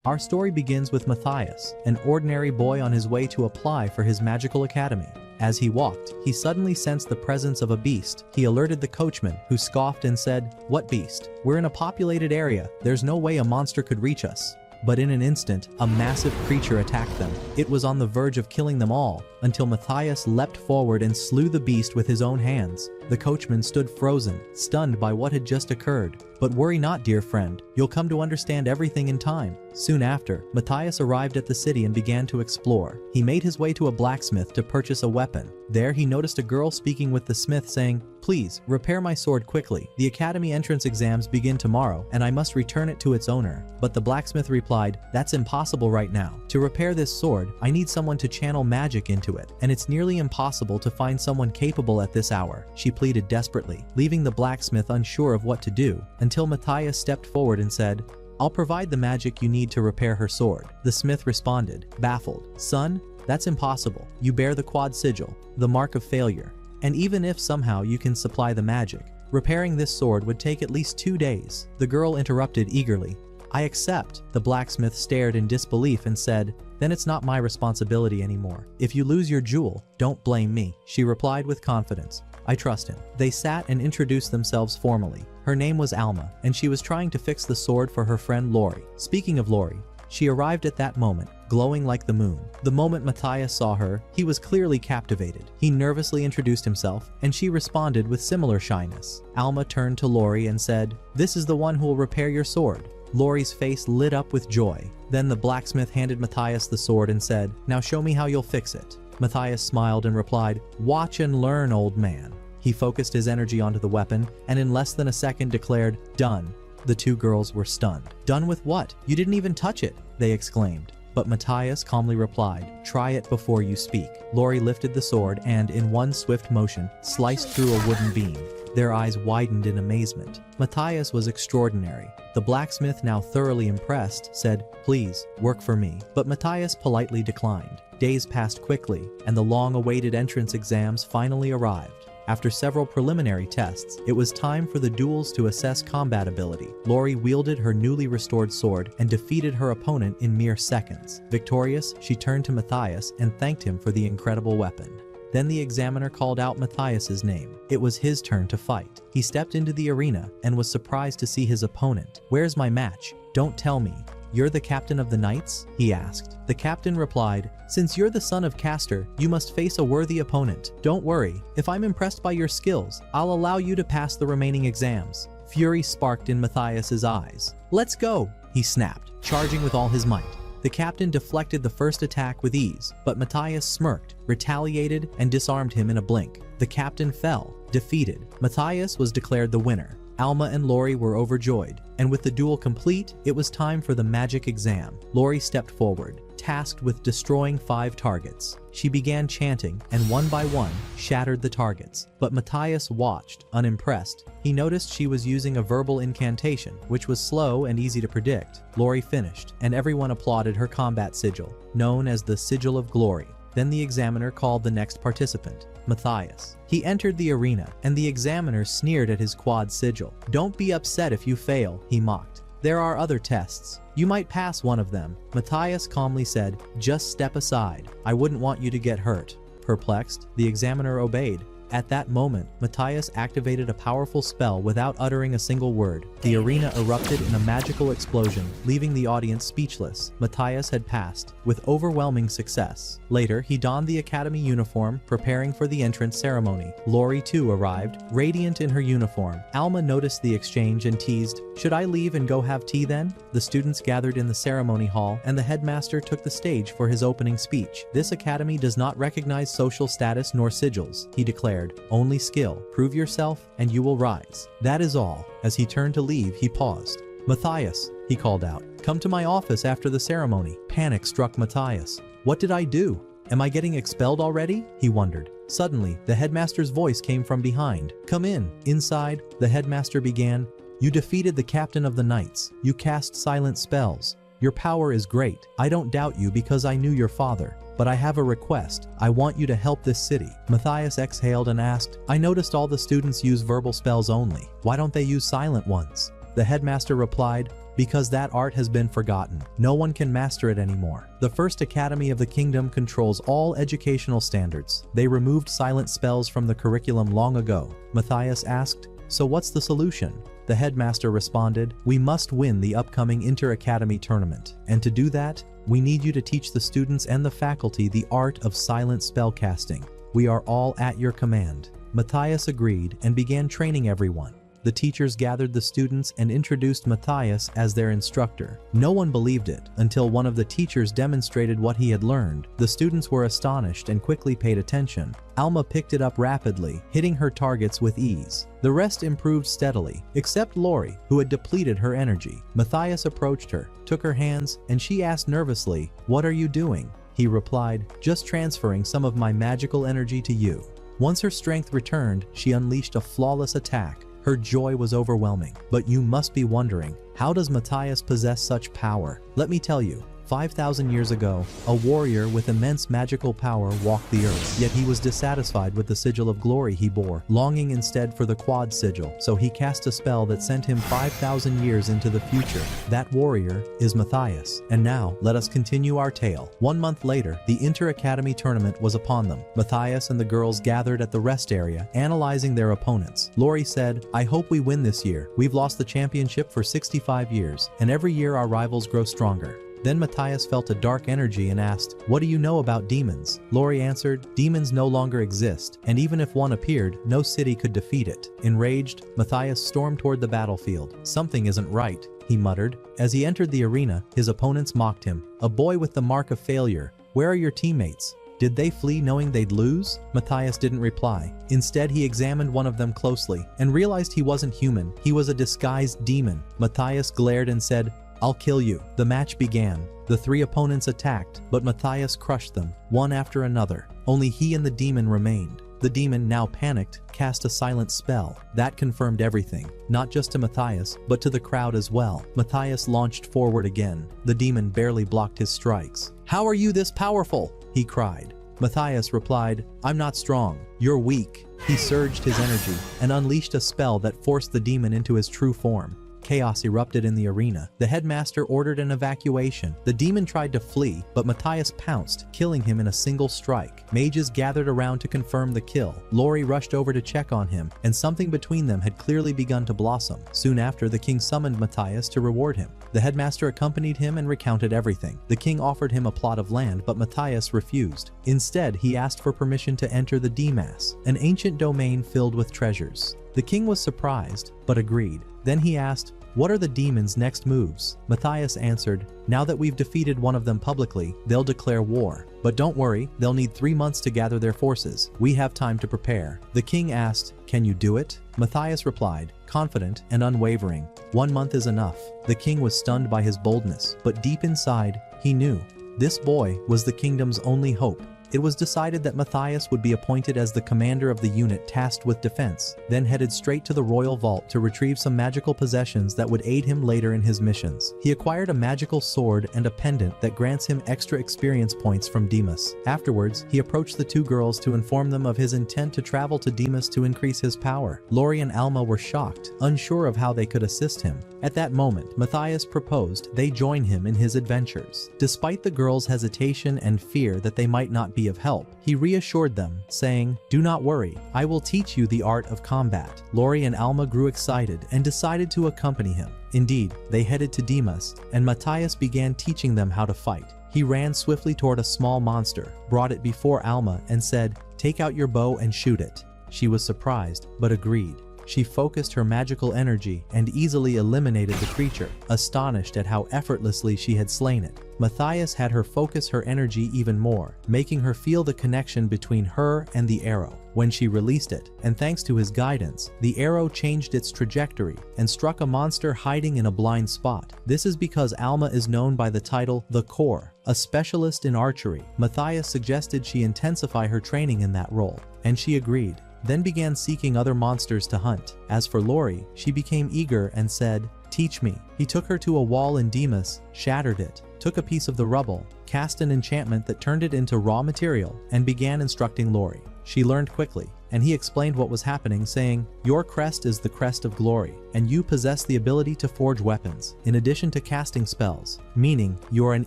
Our story begins with Matthias, an ordinary boy on his way to apply for his magical academy. As he walked, he suddenly sensed the presence of a beast. He alerted the coachman, who scoffed and said, "What beast? We're in a populated area. There's no way a monster could reach us." But in an instant, a massive creature attacked them. It was on the verge of killing them all, until Matthias leapt forward and slew the beast with his own hands. The coachman stood frozen, stunned by what had just occurred. "But worry not, dear friend. You'll come to understand everything in time." Soon after, Matthias arrived at the city and began to explore. He made his way to a blacksmith to purchase a weapon. There he noticed a girl speaking with the smith saying, "Please, repair my sword quickly. The academy entrance exams begin tomorrow, and I must return it to its owner." But the blacksmith replied, "That's impossible right now. To repair this sword, I need someone to channel magic into it, and it's nearly impossible to find someone capable at this hour." She pleaded desperately, leaving the blacksmith unsure of what to do, until Matthias stepped forward and said, "I'll provide the magic you need to repair her sword." The smith responded, baffled, "Son, that's impossible. You bear the quad sigil, the mark of failure. And even if somehow you can supply the magic, repairing this sword would take at least 2 days." The girl interrupted eagerly, "I accept." The blacksmith stared in disbelief and said, "Then it's not my responsibility anymore. If you lose your jewel, don't blame me." She replied with confidence, "I trust him." They sat and introduced themselves formally. Her name was Alma, and she was trying to fix the sword for her friend Lori. Speaking of Lori, she arrived at that moment, glowing like the moon. The moment Matthias saw her, he was clearly captivated. He nervously introduced himself, and she responded with similar shyness. Alma turned to Lori and said, "This is the one who will repair your sword." Lori's face lit up with joy. Then the blacksmith handed Matthias the sword and said, "Now show me how you'll fix it." Matthias smiled and replied, "Watch and learn, old man." He focused his energy onto the weapon, and in less than a second declared, "Done." The two girls were stunned. "Done with what? You didn't even touch it," they exclaimed. But Matthias calmly replied, "Try it before you speak." Lori lifted the sword and, in one swift motion, sliced through a wooden beam. Their eyes widened in amazement. Matthias was extraordinary. The blacksmith, now thoroughly impressed, said, "Please, work for me." But Matthias politely declined. Days passed quickly, and the long-awaited entrance exams finally arrived. After several preliminary tests, it was time for the duels to assess combat ability. Lori wielded her newly restored sword and defeated her opponent in mere seconds. Victorious, she turned to Matthias and thanked him for the incredible weapon. Then the examiner called out Matthias's name. It was his turn to fight. He stepped into the arena and was surprised to see his opponent. "Where's my match? Don't tell me. You're the captain of the knights?" he asked. The captain replied, "Since you're the son of Castor, you must face a worthy opponent. Don't worry, if I'm impressed by your skills, I'll allow you to pass the remaining exams." Fury sparked in Matthias's eyes. "Let's go," he snapped, charging with all his might. The captain deflected the first attack with ease, but Matthias smirked, retaliated, and disarmed him in a blink. The captain fell, defeated. Matthias was declared the winner. Alma and Lori were overjoyed, and with the duel complete, it was time for the magic exam. Lori stepped forward, tasked with destroying 5 targets. She began chanting, and one by one, shattered the targets. But Matthias watched, unimpressed. He noticed she was using a verbal incantation, which was slow and easy to predict. Lori finished, and everyone applauded her combat sigil, known as the Sigil of Glory. Then the examiner called the next participant, Matthias. He entered the arena, and the examiner sneered at his quad sigil. "Don't be upset if you fail," he mocked. "There are other tests. You might pass one of them." Matthias calmly said, "Just step aside. I wouldn't want you to get hurt." Perplexed, the examiner obeyed. At that moment, Matthias activated a powerful spell without uttering a single word. The arena erupted in a magical explosion, leaving the audience speechless. Matthias had passed, with overwhelming success. Later, he donned the academy uniform, preparing for the entrance ceremony. Lori, too, arrived, radiant in her uniform. Alma noticed the exchange and teased, "Should I leave and go have tea then?" The students gathered in the ceremony hall, and the headmaster took the stage for his opening speech. "This academy does not recognize social status nor sigils," he declared. "Only skill. Prove yourself, and you will rise. That is all." As he turned to leave, he paused. "Matthias," he called out, "come to my office after the ceremony." Panic struck Matthias. "What did I do? Am I getting expelled already?" he wondered. Suddenly, the headmaster's voice came from behind. "Come in." Inside, the headmaster began, "You defeated the captain of the knights. You cast silent spells. Your power is great. I don't doubt you because I knew your father. But I have a request. I want you to help this city." Matthias exhaled and asked, "I noticed all the students use verbal spells only. Why don't they use silent ones?" The headmaster replied, Because that art has been forgotten. No one can master it anymore. The first academy of the kingdom controls all educational standards. They removed silent spells from the curriculum long ago. Matthias asked, so what's the solution? The headmaster responded, we must win the upcoming inter-academy tournament. And to do that, we need you to teach the students and the faculty the art of silent spellcasting. We are all at your command. Matthias agreed and began training everyone. The teachers gathered the students and introduced Matthias as their instructor. No one believed it until one of the teachers demonstrated what he had learned. The students were astonished and quickly paid attention. Alma picked it up rapidly, hitting her targets with ease. The rest improved steadily, except Lori, who had depleted her energy. Matthias approached her, took her hands, and she asked nervously, "What are you doing?" He replied, "Just transferring some of my magical energy to you." Once her strength returned, she unleashed a flawless attack. Her joy was overwhelming. But you must be wondering, how does Matthias possess such power? Let me tell you. 5,000 years ago, a warrior with immense magical power walked the earth, yet he was dissatisfied with the sigil of glory he bore, longing instead for the quad sigil, so he cast a spell that sent him 5,000 years into the future. That warrior is Matthias. And now, let us continue our tale. 1 month later, the inter-academy tournament was upon them. Matthias and the girls gathered at the rest area, analyzing their opponents. Lori said, I hope we win this year. We've lost the championship for 65 years, and every year our rivals grow stronger. Then Matthias felt a dark energy and asked, what do you know about demons? Lori answered, demons no longer exist, and even if one appeared, no city could defeat it. Enraged, Matthias stormed toward the battlefield. Something isn't right, he muttered. As he entered the arena, his opponents mocked him. A boy with the mark of failure. Where are your teammates? Did they flee knowing they'd lose? Matthias didn't reply. Instead, he examined one of them closely and realized he wasn't human. He was a disguised demon. Matthias glared and said, I'll kill you. The match began. The three opponents attacked, but Matthias crushed them, one after another. Only he and the demon remained. The demon, now panicked, cast a silent spell. That confirmed everything, not just to Matthias, but to the crowd as well. Matthias launched forward again. The demon barely blocked his strikes. How are you this powerful? He cried. Matthias replied, I'm not strong. You're weak. He surged his energy and unleashed a spell that forced the demon into his true form. Chaos erupted in the arena. The headmaster ordered an evacuation. The demon tried to flee, but Matthias pounced, killing him in a single strike. Mages gathered around to confirm the kill. Lori rushed over to check on him, and something between them had clearly begun to blossom. Soon after, the king summoned Matthias to reward him. The headmaster accompanied him and recounted everything. The king offered him a plot of land, but Matthias refused. Instead, he asked for permission to enter the Demas, an ancient domain filled with treasures. The king was surprised, but agreed. Then he asked, what are the demons' next moves? Matthias answered, now that we've defeated one of them publicly, they'll declare war. But don't worry, they'll need 3 months to gather their forces. We have time to prepare. The king asked, can you do it? Matthias replied, confident and unwavering, 1 month is enough. The king was stunned by his boldness, but deep inside, he knew. This boy was the kingdom's only hope. It was decided that Matthias would be appointed as the commander of the unit tasked with defense, then headed straight to the royal vault to retrieve some magical possessions that would aid him later in his missions. He acquired a magical sword and a pendant that grants him extra experience points from Demas. Afterwards, he approached the two girls to inform them of his intent to travel to Demas to increase his power. Lori and Alma were shocked, unsure of how they could assist him. At that moment, Matthias proposed they join him in his adventures. Despite the girls' hesitation and fear that they might not be of help, he reassured them, saying, do not worry, I will teach you the art of combat. Lori and Alma grew excited and decided to accompany him. Indeed, they headed to Demas, and Matthias began teaching them how to fight. He ran swiftly toward a small monster, brought it before Alma, and said, take out your bow and shoot it. She was surprised, but agreed. She focused her magical energy and easily eliminated the creature, astonished at how effortlessly she had slain it. Matthias had her focus her energy even more, making her feel the connection between her and the arrow. When she released it, and thanks to his guidance, the arrow changed its trajectory and struck a monster hiding in a blind spot. This is because Alma is known by the title The Core, a specialist in archery. Matthias suggested she intensify her training in that role, and she agreed. Then began seeking other monsters to hunt. As for Lori, she became eager and said, teach me. He took her to a wall in Demas, shattered it, took a piece of the rubble, cast an enchantment that turned it into raw material, and began instructing Lori. She learned quickly, and he explained what was happening, saying, your crest is the crest of glory. and you possess the ability to forge weapons, in addition to casting spells, meaning you're an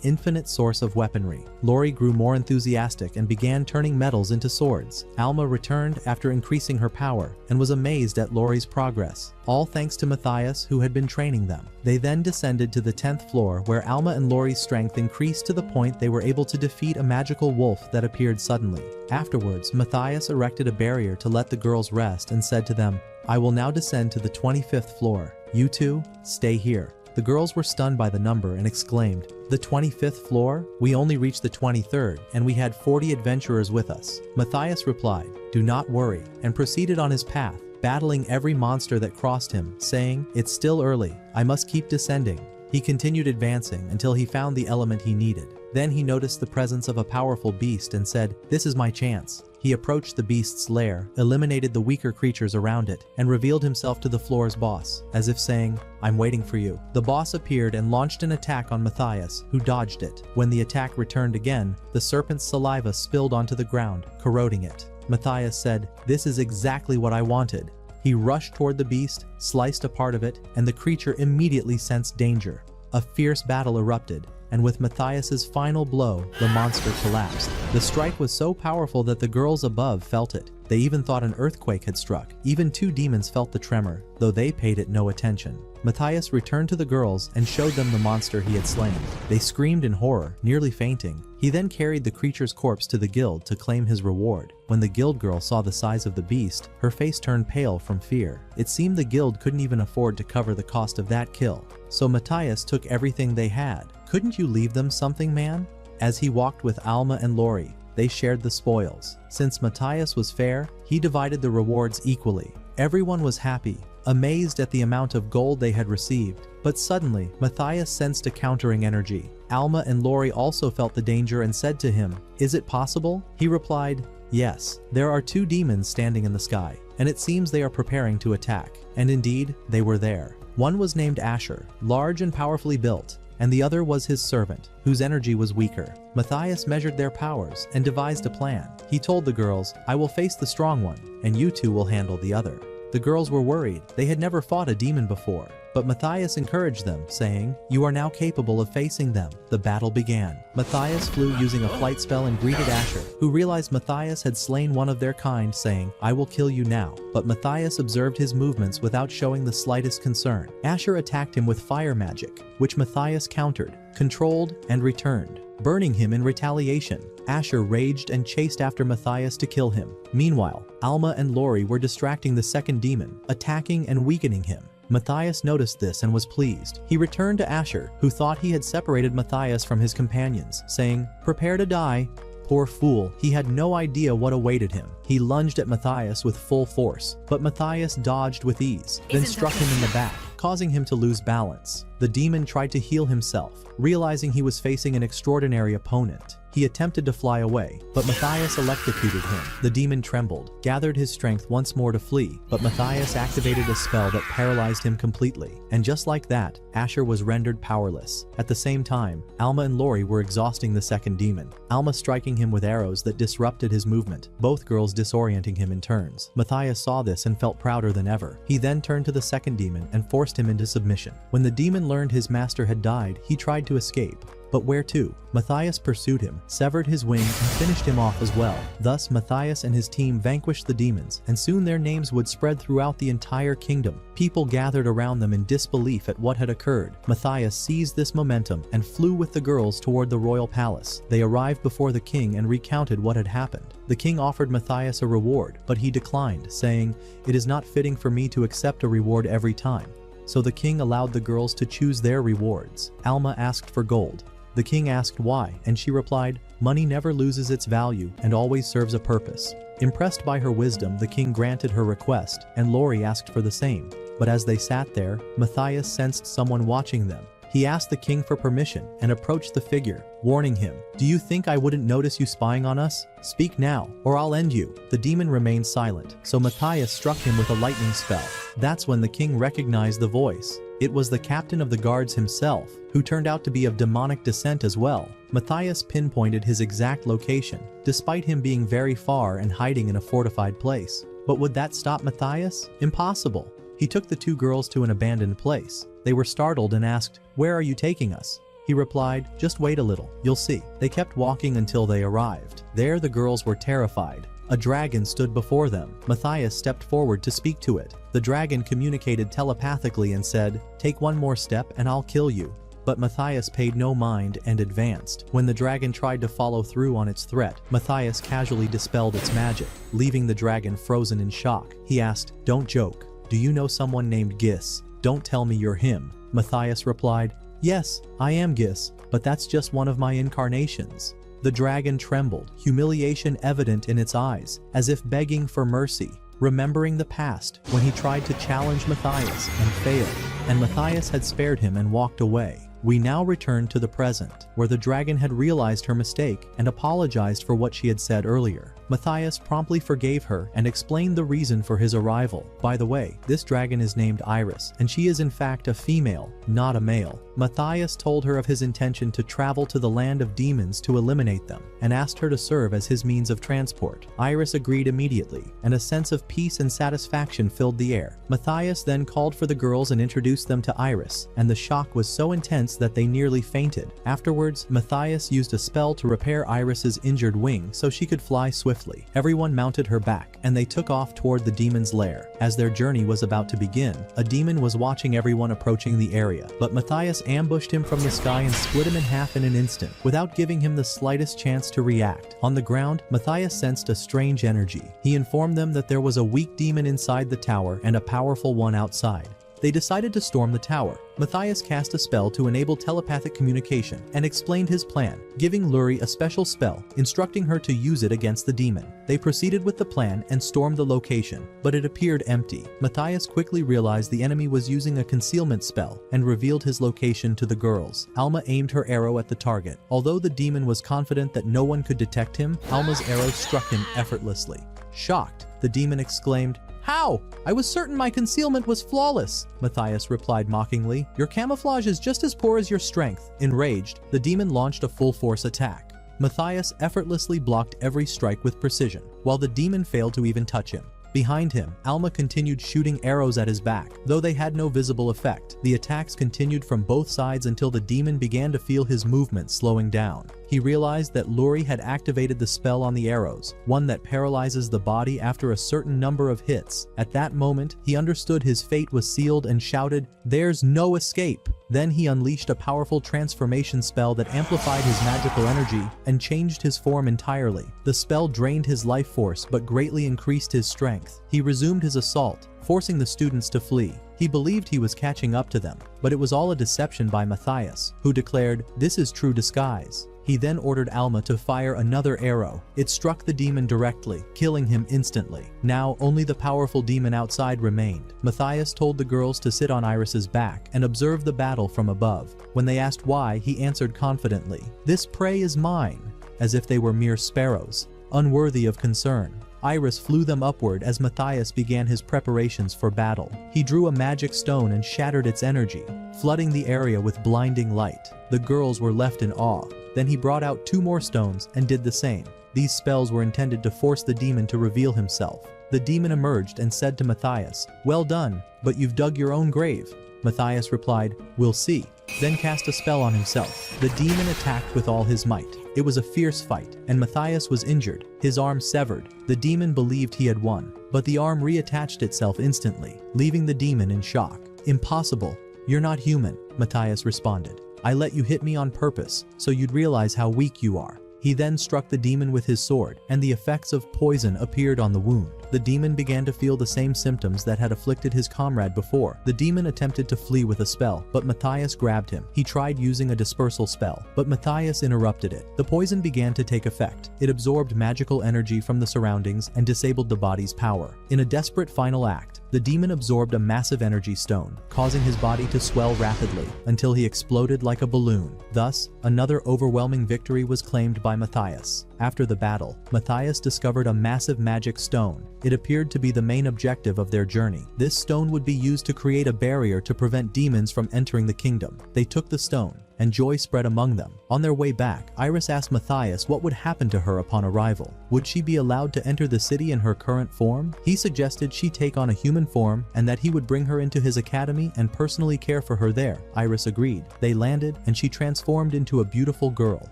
infinite source of weaponry. Lori grew more enthusiastic and began turning metals into swords. Alma returned after increasing her power and was amazed at Lori's progress, all thanks to Matthias, who had been training them. They then descended to the 10th floor, where Alma and Lori's strength increased to the point they were able to defeat a magical wolf that appeared suddenly. Afterwards, Matthias erected a barrier to let the girls rest and said to them, "I will now descend to the 25th floor. You two, stay here." The girls were stunned by the number and exclaimed, "The 25th floor? We only reached the 23rd, and we had 40 adventurers with us." Matthias replied, "Do not worry," and proceeded on his path, battling every monster that crossed him, saying, "It's still early. I must keep descending." He continued advancing until he found the element he needed. Then he noticed the presence of a powerful beast and said, "This is my chance." He approached the beast's lair, eliminated the weaker creatures around it, and revealed himself to the floor's boss, as if saying, "I'm waiting for you." The boss appeared and launched an attack on Matthias, who dodged it. When the attack returned again, the serpent's saliva spilled onto the ground, corroding it. Matthias said, "This is exactly what I wanted." He rushed toward the beast, sliced a part of it, and the creature immediately sensed danger. A fierce battle erupted, and with Matthias's final blow, the monster collapsed. The strike was so powerful that the girls above felt it. They even thought an earthquake had struck. Even two demons felt the tremor, though they paid it no attention. Matthias returned to the girls and showed them the monster he had slain. They screamed in horror, nearly fainting. He then carried the creature's corpse to the guild to claim his reward. When the guild girl saw the size of the beast, her face turned pale from fear. It seemed the guild couldn't even afford to cover the cost of that kill. So Matthias took everything they had. "Couldn't you leave them something, man?" As he walked with Alma and Lori, they shared the spoils. Since Matthias was fair, he divided the rewards equally. Everyone was happy, amazed at the amount of gold they had received. But suddenly, Matthias sensed a countering energy. Alma and Lori also felt the danger and said to him, "Is it possible?" He replied, "Yes, there are two demons standing in the sky, and it seems they are preparing to attack." And indeed, they were there. One was named Asher, large and powerfully built, and the other was his servant, whose energy was weaker. Matthias measured their powers and devised a plan. He told the girls, "I will face the strong one, and you two will handle the other." The girls were worried. They had never fought a demon before. But Matthias encouraged them, saying, "You are now capable of facing them." The battle began. Matthias flew using a flight spell and greeted Asher, who realized Matthias had slain one of their kind, saying, "I will kill you now." But Matthias observed his movements without showing the slightest concern. Asher attacked him with fire magic, which Matthias countered, controlled, and returned, burning him in retaliation. Asher raged and chased after Matthias to kill him. Meanwhile, Alma and Lori were distracting the second demon, attacking and weakening him. Matthias noticed this and was pleased. He returned to Asher, who thought he had separated Matthias from his companions, saying, "Prepare to die." Poor fool, he had no idea what awaited him. He lunged at Matthias with full force, but Matthias dodged with ease, then struck him in the back, causing him to lose balance. The demon tried to heal himself, realizing he was facing an extraordinary opponent. He attempted to fly away, but Matthias electrocuted him. The demon trembled, gathered his strength once more to flee, but Matthias activated a spell that paralyzed him completely. And just like that, Asher was rendered powerless. At the same time, Alma and Lori were exhausting the second demon, Alma striking him with arrows that disrupted his movement, both girls disorienting him in turns. Matthias saw this and felt prouder than ever. He then turned to the second demon and forced him into submission. When the demon learned his master had died, he tried to escape. But where to? Matthias pursued him, severed his wing, and finished him off as well. Thus, Matthias and his team vanquished the demons, and soon their names would spread throughout the entire kingdom. People gathered around them in disbelief at what had occurred. Matthias seized this momentum and flew with the girls toward the royal palace. They arrived before the king and recounted what had happened. The king offered Matthias a reward, but he declined, saying, "It is not fitting for me to accept a reward every time." So the king allowed the girls to choose their rewards. Alma asked for gold. The king asked why, and she replied, "Money never loses its value and always serves a purpose." Impressed by her wisdom, the king granted her request, and Lori asked for the same. But as they sat there, Matthias sensed someone watching them. He asked the king for permission and approached the figure, warning him, "Do you think I wouldn't notice you spying on us? Speak now, or I'll end you." The demon remained silent, so Matthias struck him with a lightning spell. That's when the king recognized the voice. It was the captain of the guards himself, who turned out to be of demonic descent as well. Matthias pinpointed his exact location, despite him being very far and hiding in a fortified place. But would that stop Matthias? Impossible. He took the two girls to an abandoned place. They were startled and asked, "Where are you taking us?" He replied, "Just wait a little, you'll see." They kept walking until they arrived. There the girls were terrified. A dragon stood before them. Matthias stepped forward to speak to it. The dragon communicated telepathically and said, "Take one more step and I'll kill you." But Matthias paid no mind and advanced. When the dragon tried to follow through on its threat, Matthias casually dispelled its magic, leaving the dragon frozen in shock. He asked, "Don't joke. Do you know someone named Gis? Don't tell me you're him." Matthias replied, "Yes, I am Gis, but that's just one of my incarnations." The dragon trembled, humiliation evident in its eyes, as if begging for mercy, remembering the past when he tried to challenge Matthias and failed, and Matthias had spared him and walked away. We now return to the present, where the dragon had realized her mistake and apologized for what she had said earlier. Matthias promptly forgave her and explained the reason for his arrival. By the way, this dragon is named Iris, and she is in fact a female, not a male. Matthias told her of his intention to travel to the land of demons to eliminate them, and asked her to serve as his means of transport. Iris agreed immediately, and a sense of peace and satisfaction filled the air. Matthias then called for the girls and introduced them to Iris, and the shock was so intense that they nearly fainted. Afterwards, Matthias used a spell to repair Iris's injured wing so she could fly swiftly. Everyone mounted her back, and they took off toward the demon's lair. As their journey was about to begin, a demon was watching everyone approaching the area, but Matthias ambushed him from the sky and split him in half in an instant, without giving him the slightest chance to react. On the ground, Matthias sensed a strange energy. He informed them that there was a weak demon inside the tower and a powerful one outside. They decided to storm the tower. Matthias cast a spell to enable telepathic communication and explained his plan, giving Luri a special spell, instructing her to use it against the demon. They proceeded with the plan and stormed the location, but it appeared empty. Matthias quickly realized the enemy was using a concealment spell and revealed his location to the girls. Alma aimed her arrow at the target. Although the demon was confident that no one could detect him, Alma's arrow struck him effortlessly. Shocked, the demon exclaimed, "How? I was certain my concealment was flawless." Matthias replied mockingly, "Your camouflage is just as poor as your strength." Enraged, the demon launched a full-force attack. Matthias effortlessly blocked every strike with precision, while the demon failed to even touch him. Behind him, Alma continued shooting arrows at his back, though they had no visible effect. The attacks continued from both sides until the demon began to feel his movement slowing down. He realized that Luri had activated the spell on the arrows, one that paralyzes the body after a certain number of hits. At that moment, he understood his fate was sealed and shouted, "There's no escape!" Then he unleashed a powerful transformation spell that amplified his magical energy and changed his form entirely. The spell drained his life force but greatly increased his strength. He resumed his assault, forcing the students to flee. He believed he was catching up to them, but it was all a deception by Matthias, who declared, "This is true disguise." He then ordered Alma to fire another arrow. It struck the demon directly, killing him instantly. Now, only the powerful demon outside remained. Matthias told the girls to sit on Iris's back and observe the battle from above. When they asked why, he answered confidently, "This prey is mine," as if they were mere sparrows, unworthy of concern. Iris flew them upward as Matthias began his preparations for battle. He drew a magic stone and shattered its energy, flooding the area with blinding light. The girls were left in awe. Then he brought out 2 more stones and did the same. These spells were intended to force the demon to reveal himself. The demon emerged and said to Matthias, "Well done, but you've dug your own grave." Matthias replied, "We'll see," then cast a spell on himself. The demon attacked with all his might. It was a fierce fight, and Matthias was injured, his arm severed. The demon believed he had won, but the arm reattached itself instantly, leaving the demon in shock. "Impossible. You're not human," Matthias responded. "I let you hit me on purpose, so you'd realize how weak you are." He then struck the demon with his sword, and the effects of poison appeared on the wound. The demon began to feel the same symptoms that had afflicted his comrade before. The demon attempted to flee with a spell, but Matthias grabbed him. He tried using a dispersal spell, but Matthias interrupted it. The poison began to take effect. It absorbed magical energy from the surroundings and disabled the body's power. In a desperate final act, the demon absorbed a massive energy stone, causing his body to swell rapidly until he exploded like a balloon. Thus, another overwhelming victory was claimed by Matthias. After the battle, Matthias discovered a massive magic stone. It appeared to be the main objective of their journey. This stone would be used to create a barrier to prevent demons from entering the kingdom. They took the stone, and joy spread among them. On their way back, Iris asked Matthias what would happen to her upon arrival. Would she be allowed to enter the city in her current form? He suggested she take on a human form and that he would bring her into his academy and personally care for her there. Iris agreed. They landed, and she transformed into a beautiful girl.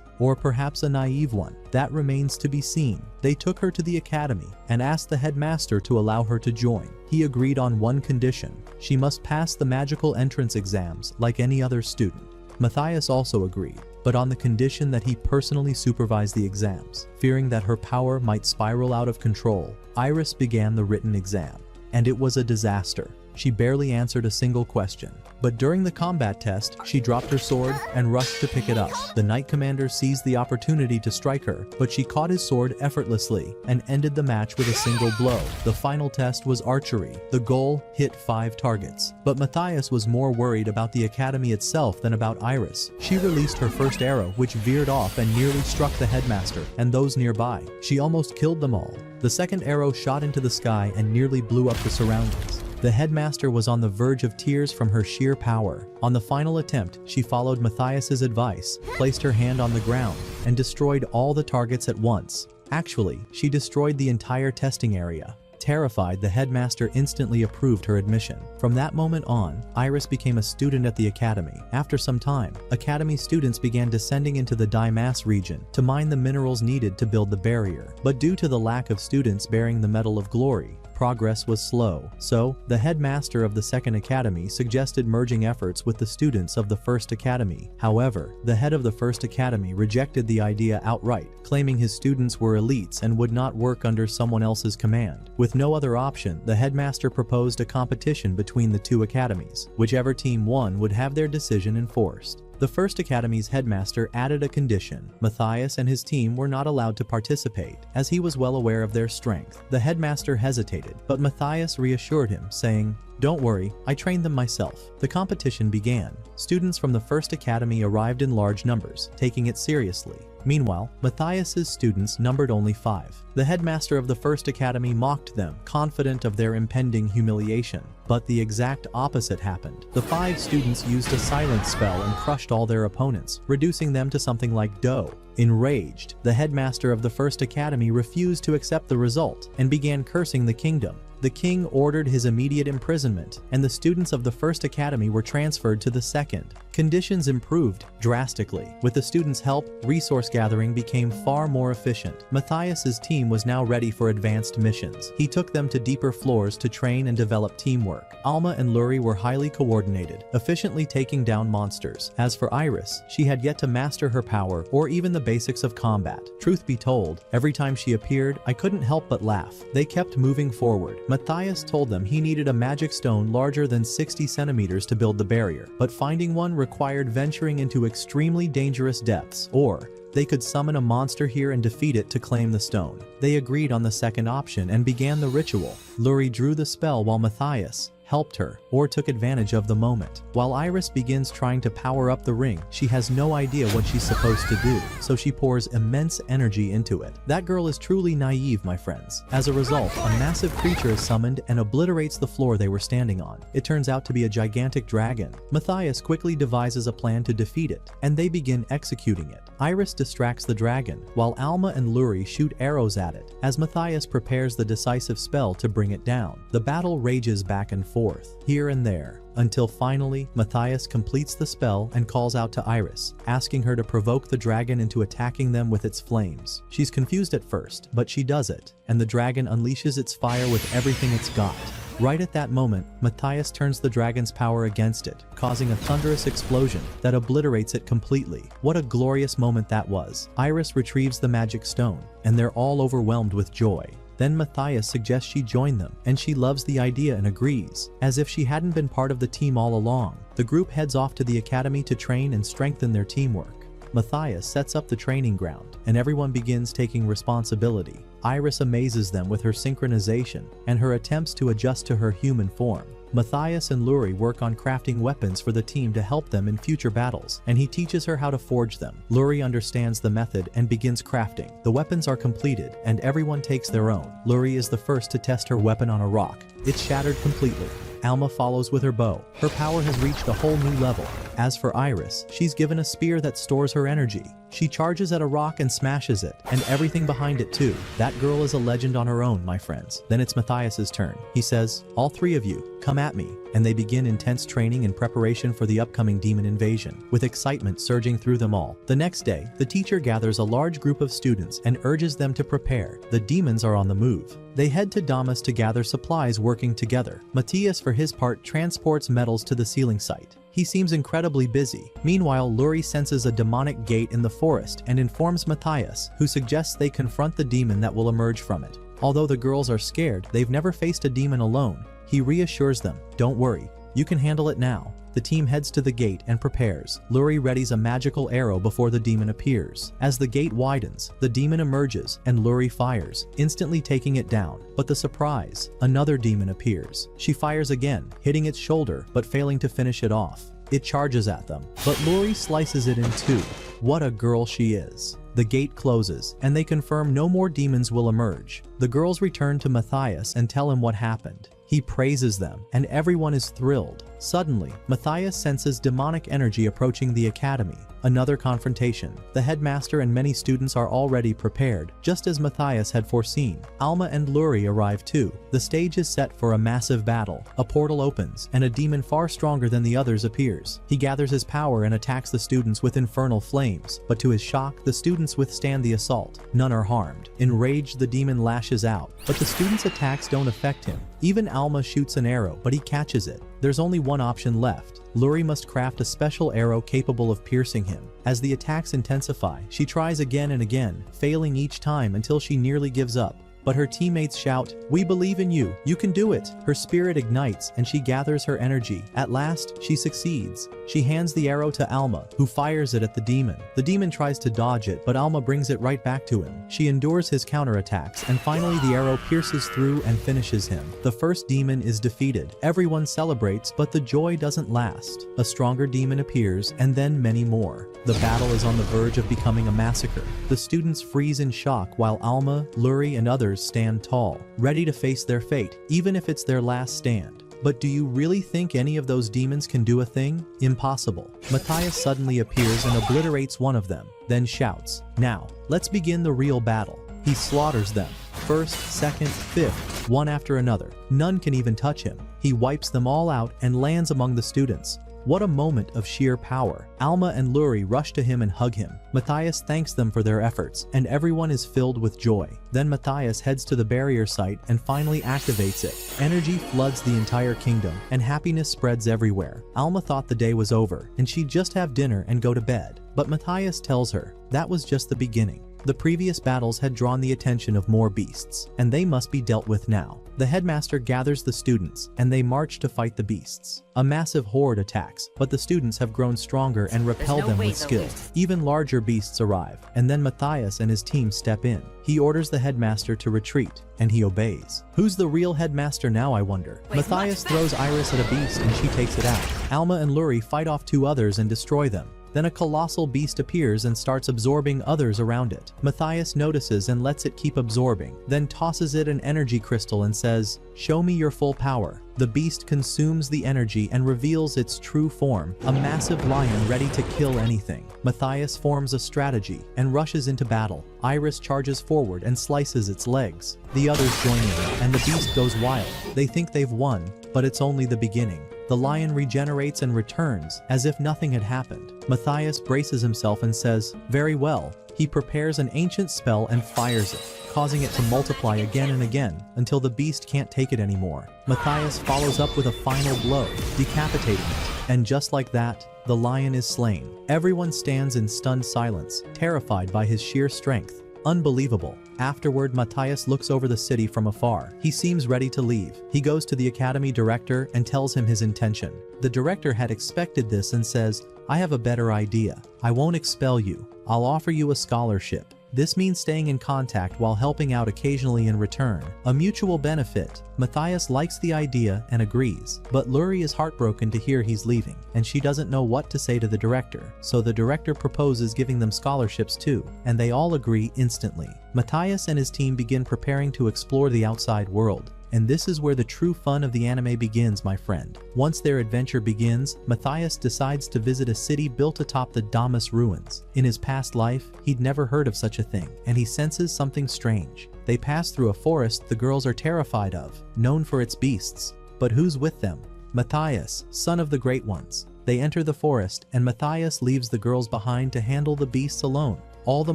Or perhaps a naive one. That remains to be seen. They took her to the academy and asked the headmaster to allow her to join. He agreed on one condition. She must pass the magical entrance exams like any other student. Matthias also agreed, but on the condition that he personally supervise the exams. Fearing that her power might spiral out of control, Iris began the written exam. And it was a disaster. She barely answered a single question. But during the combat test, she dropped her sword and rushed to pick it up. The Knight Commander seized the opportunity to strike her, but she caught his sword effortlessly and ended the match with a single blow. The final test was archery. The goal hit 5 targets. But Matthias was more worried about the academy itself than about Iris. She released her first arrow, which veered off and nearly struck the headmaster and those nearby. She almost killed them all. The second arrow shot into the sky and nearly blew up the surroundings. The headmaster was on the verge of tears from her sheer power. On the final attempt, she followed Matthias's advice, placed her hand on the ground, and destroyed all the targets at once. Actually, she destroyed the entire testing area. Terrified, the headmaster instantly approved her admission. From that moment on, Iris became a student at the academy. After some time, academy students began descending into the Daimas region to mine the minerals needed to build the barrier. But due to the lack of students bearing the Medal of Glory, progress was slow. So, the headmaster of the second academy suggested merging efforts with the students of the first academy. However, the head of the first academy rejected the idea outright, claiming his students were elites and would not work under someone else's command. With no other option, the headmaster proposed a competition between the two academies. Whichever team won would have their decision enforced. The first academy's headmaster added a condition. Matthias and his team were not allowed to participate, as he was well aware of their strength. The headmaster hesitated, but Matthias reassured him, saying, "Don't worry, I trained them myself." The competition began. Students from the first academy arrived in large numbers, taking it seriously. Meanwhile, Matthias's students numbered only 5. The headmaster of the first academy mocked them, confident of their impending humiliation. But the exact opposite happened. The 5 students used a silence spell and crushed all their opponents, reducing them to something like dough. Enraged, the headmaster of the first academy refused to accept the result and began cursing the kingdom. The king ordered his immediate imprisonment, and the students of the first academy were transferred to the second. Conditions improved drastically. With the students' help, resource gathering became far more efficient. Matthias's team was now ready for advanced missions. He took them to deeper floors to train and develop teamwork. Alma and Luri were highly coordinated, efficiently taking down monsters. As for Iris, she had yet to master her power or even the basics of combat. Truth be told, every time she appeared, I couldn't help but laugh. They kept moving forward. Matthias told them he needed a magic stone larger than 60 centimeters to build the barrier, but finding one required venturing into extremely dangerous depths, or they could summon a monster here and defeat it to claim the stone. They agreed on the second option and began the ritual. Luri drew the spell while Matthias helped her, or took advantage of the moment. While Iris begins trying to power up the ring, she has no idea what she's supposed to do, so she pours immense energy into it. That girl is truly naive, my friends. As a result, a massive creature is summoned and obliterates the floor they were standing on. It turns out to be a gigantic dragon. Matthias quickly devises a plan to defeat it, and they begin executing it. Iris distracts the dragon, while Alma and Luri shoot arrows at it, as Matthias prepares the decisive spell to bring it down. The battle rages back and forth, here and there, until finally, Matthias completes the spell and calls out to Iris, asking her to provoke the dragon into attacking them with its flames. She's confused at first, but she does it, and the dragon unleashes its fire with everything it's got. Right at that moment, Matthias turns the dragon's power against it, causing a thunderous explosion that obliterates it completely. What a glorious moment that was. Iris retrieves the magic stone, and they're all overwhelmed with joy. Then Matthias suggests she join them, and she loves the idea and agrees, as if she hadn't been part of the team all along. The group heads off to the academy to train and strengthen their teamwork. Matthias sets up the training ground, and everyone begins taking responsibility. Iris amazes them with her synchronization and her attempts to adjust to her human form. Matthias and Luri work on crafting weapons for the team to help them in future battles, and he teaches her how to forge them. Luri understands the method and begins crafting. The weapons are completed, and everyone takes their own. Luri is the first to test her weapon on a rock. It's shattered completely. Alma follows with her bow. Her power has reached a whole new level. As for Iris, she's given a spear that stores her energy. She charges at a rock and smashes it, and everything behind it too. That girl is a legend on her own, my friends. Then it's Matthias's turn. He says, "All three of you, come at me." And they begin intense training in preparation for the upcoming demon invasion, with excitement surging through them all. The next day, the teacher gathers a large group of students and urges them to prepare. The demons are on the move. They head to Damas to gather supplies working together. Matthias, for his part, transports metals to the sealing site. He seems incredibly busy. Meanwhile, Luri senses a demonic gate in the forest and informs Matthias, who suggests they confront the demon that will emerge from it. Although the girls are scared, they've never faced a demon alone. He reassures them, "Don't worry, you can handle it now." The team heads to the gate and prepares. Luri readies a magical arrow before the demon appears. As the gate widens, the demon emerges and Luri fires, instantly taking it down. But the surprise, another demon appears. She fires again, hitting its shoulder but failing to finish it off. It charges at them, but Luri slices it in two. What a girl she is. The gate closes, and they confirm no more demons will emerge. The girls return to Matthias and tell him what happened. He praises them, and everyone is thrilled. Suddenly, Matthias senses demonic energy approaching the academy. Another confrontation. The headmaster and many students are already prepared, just as Matthias had foreseen. Alma and Luri arrive too. The stage is set for a massive battle. A portal opens, and a demon far stronger than the others appears. He gathers his power and attacks the students with infernal flames, but to his shock, the students withstand the assault. None are harmed. Enraged, the demon lashes out, but the students' attacks don't affect him. Even Alma shoots an arrow, but he catches it. There's only one option left. Luri must craft a special arrow capable of piercing him. As the attacks intensify, she tries again and again, failing each time until she nearly gives up. But her teammates shout, "We believe in you, you can do it." Her spirit ignites and she gathers her energy. At last, she succeeds. She hands the arrow to Alma, who fires it at the demon. The demon tries to dodge it, but Alma brings it right back to him. She endures his counterattacks, and finally the arrow pierces through and finishes him. The first demon is defeated. Everyone celebrates, but the joy doesn't last. A stronger demon appears, and then many more. The battle is on the verge of becoming a massacre. The students freeze in shock while Alma, Luri, and others stand tall, ready to face their fate, even if it's their last stand. But do you really think any of those demons can do a thing? Impossible. Matthias suddenly appears and obliterates one of them, then shouts, "Now, let's begin the real battle." He slaughters them. First, second, fifth, one after another. None can even touch him. He wipes them all out and lands among the students. What a moment of sheer power. Alma and Luri rush to him and hug him. Matthias thanks them for their efforts, and everyone is filled with joy. Then Matthias heads to the barrier site and finally activates it. Energy floods the entire kingdom, and happiness spreads everywhere. Alma thought the day was over, and she'd just have dinner and go to bed. But Matthias tells her, that was just the beginning. The previous battles had drawn the attention of more beasts, and they must be dealt with now. The headmaster gathers the students, and they march to fight the beasts. A massive horde attacks, but the students have grown stronger and repel them with skill. Even larger beasts arrive, and then Matthias and his team step in. He orders the headmaster to retreat, and he obeys. Who's the real headmaster now, I wonder? Matthias throws Iris at a beast and she takes it out. Alma and Luri fight off two others and destroy them. Then a colossal beast appears and starts absorbing others around it. Matthias notices and lets it keep absorbing, then tosses it an energy crystal and says, "Show me your full power." The beast consumes the energy and reveals its true form, a massive lion ready to kill anything. Matthias forms a strategy and rushes into battle. Iris charges forward and slices its legs. The others join in, and the beast goes wild. They think they've won, but it's only the beginning. The lion regenerates and returns, as if nothing had happened. Matthias braces himself and says, "Very well." He prepares an ancient spell and fires it, causing it to multiply again and again, until the beast can't take it anymore. Matthias follows up with a final blow, decapitating it. And just like that, the lion is slain. Everyone stands in stunned silence, terrified by his sheer strength. Unbelievable. Afterward, Matthias looks over the city from afar. He seems ready to leave. He goes to the academy director and tells him his intention. The director had expected this and says, "I have a better idea. I won't expel you. I'll offer you a scholarship. This means staying in contact while helping out occasionally in return. A mutual benefit." Matthias likes the idea and agrees, but Luri is heartbroken to hear he's leaving, and she doesn't know what to say to the director, so the director proposes giving them scholarships too, and they all agree instantly. Matthias and his team begin preparing to explore the outside world. And this is where the true fun of the anime begins, my friend. Once their adventure begins, Matthias decides to visit a city built atop the Damas ruins. In his past life, he'd never heard of such a thing, and he senses something strange. They pass through a forest the girls are terrified of, known for its beasts. But who's with them? Matthias, son of the Great Ones. They enter the forest, and Matthias leaves the girls behind to handle the beasts alone. All the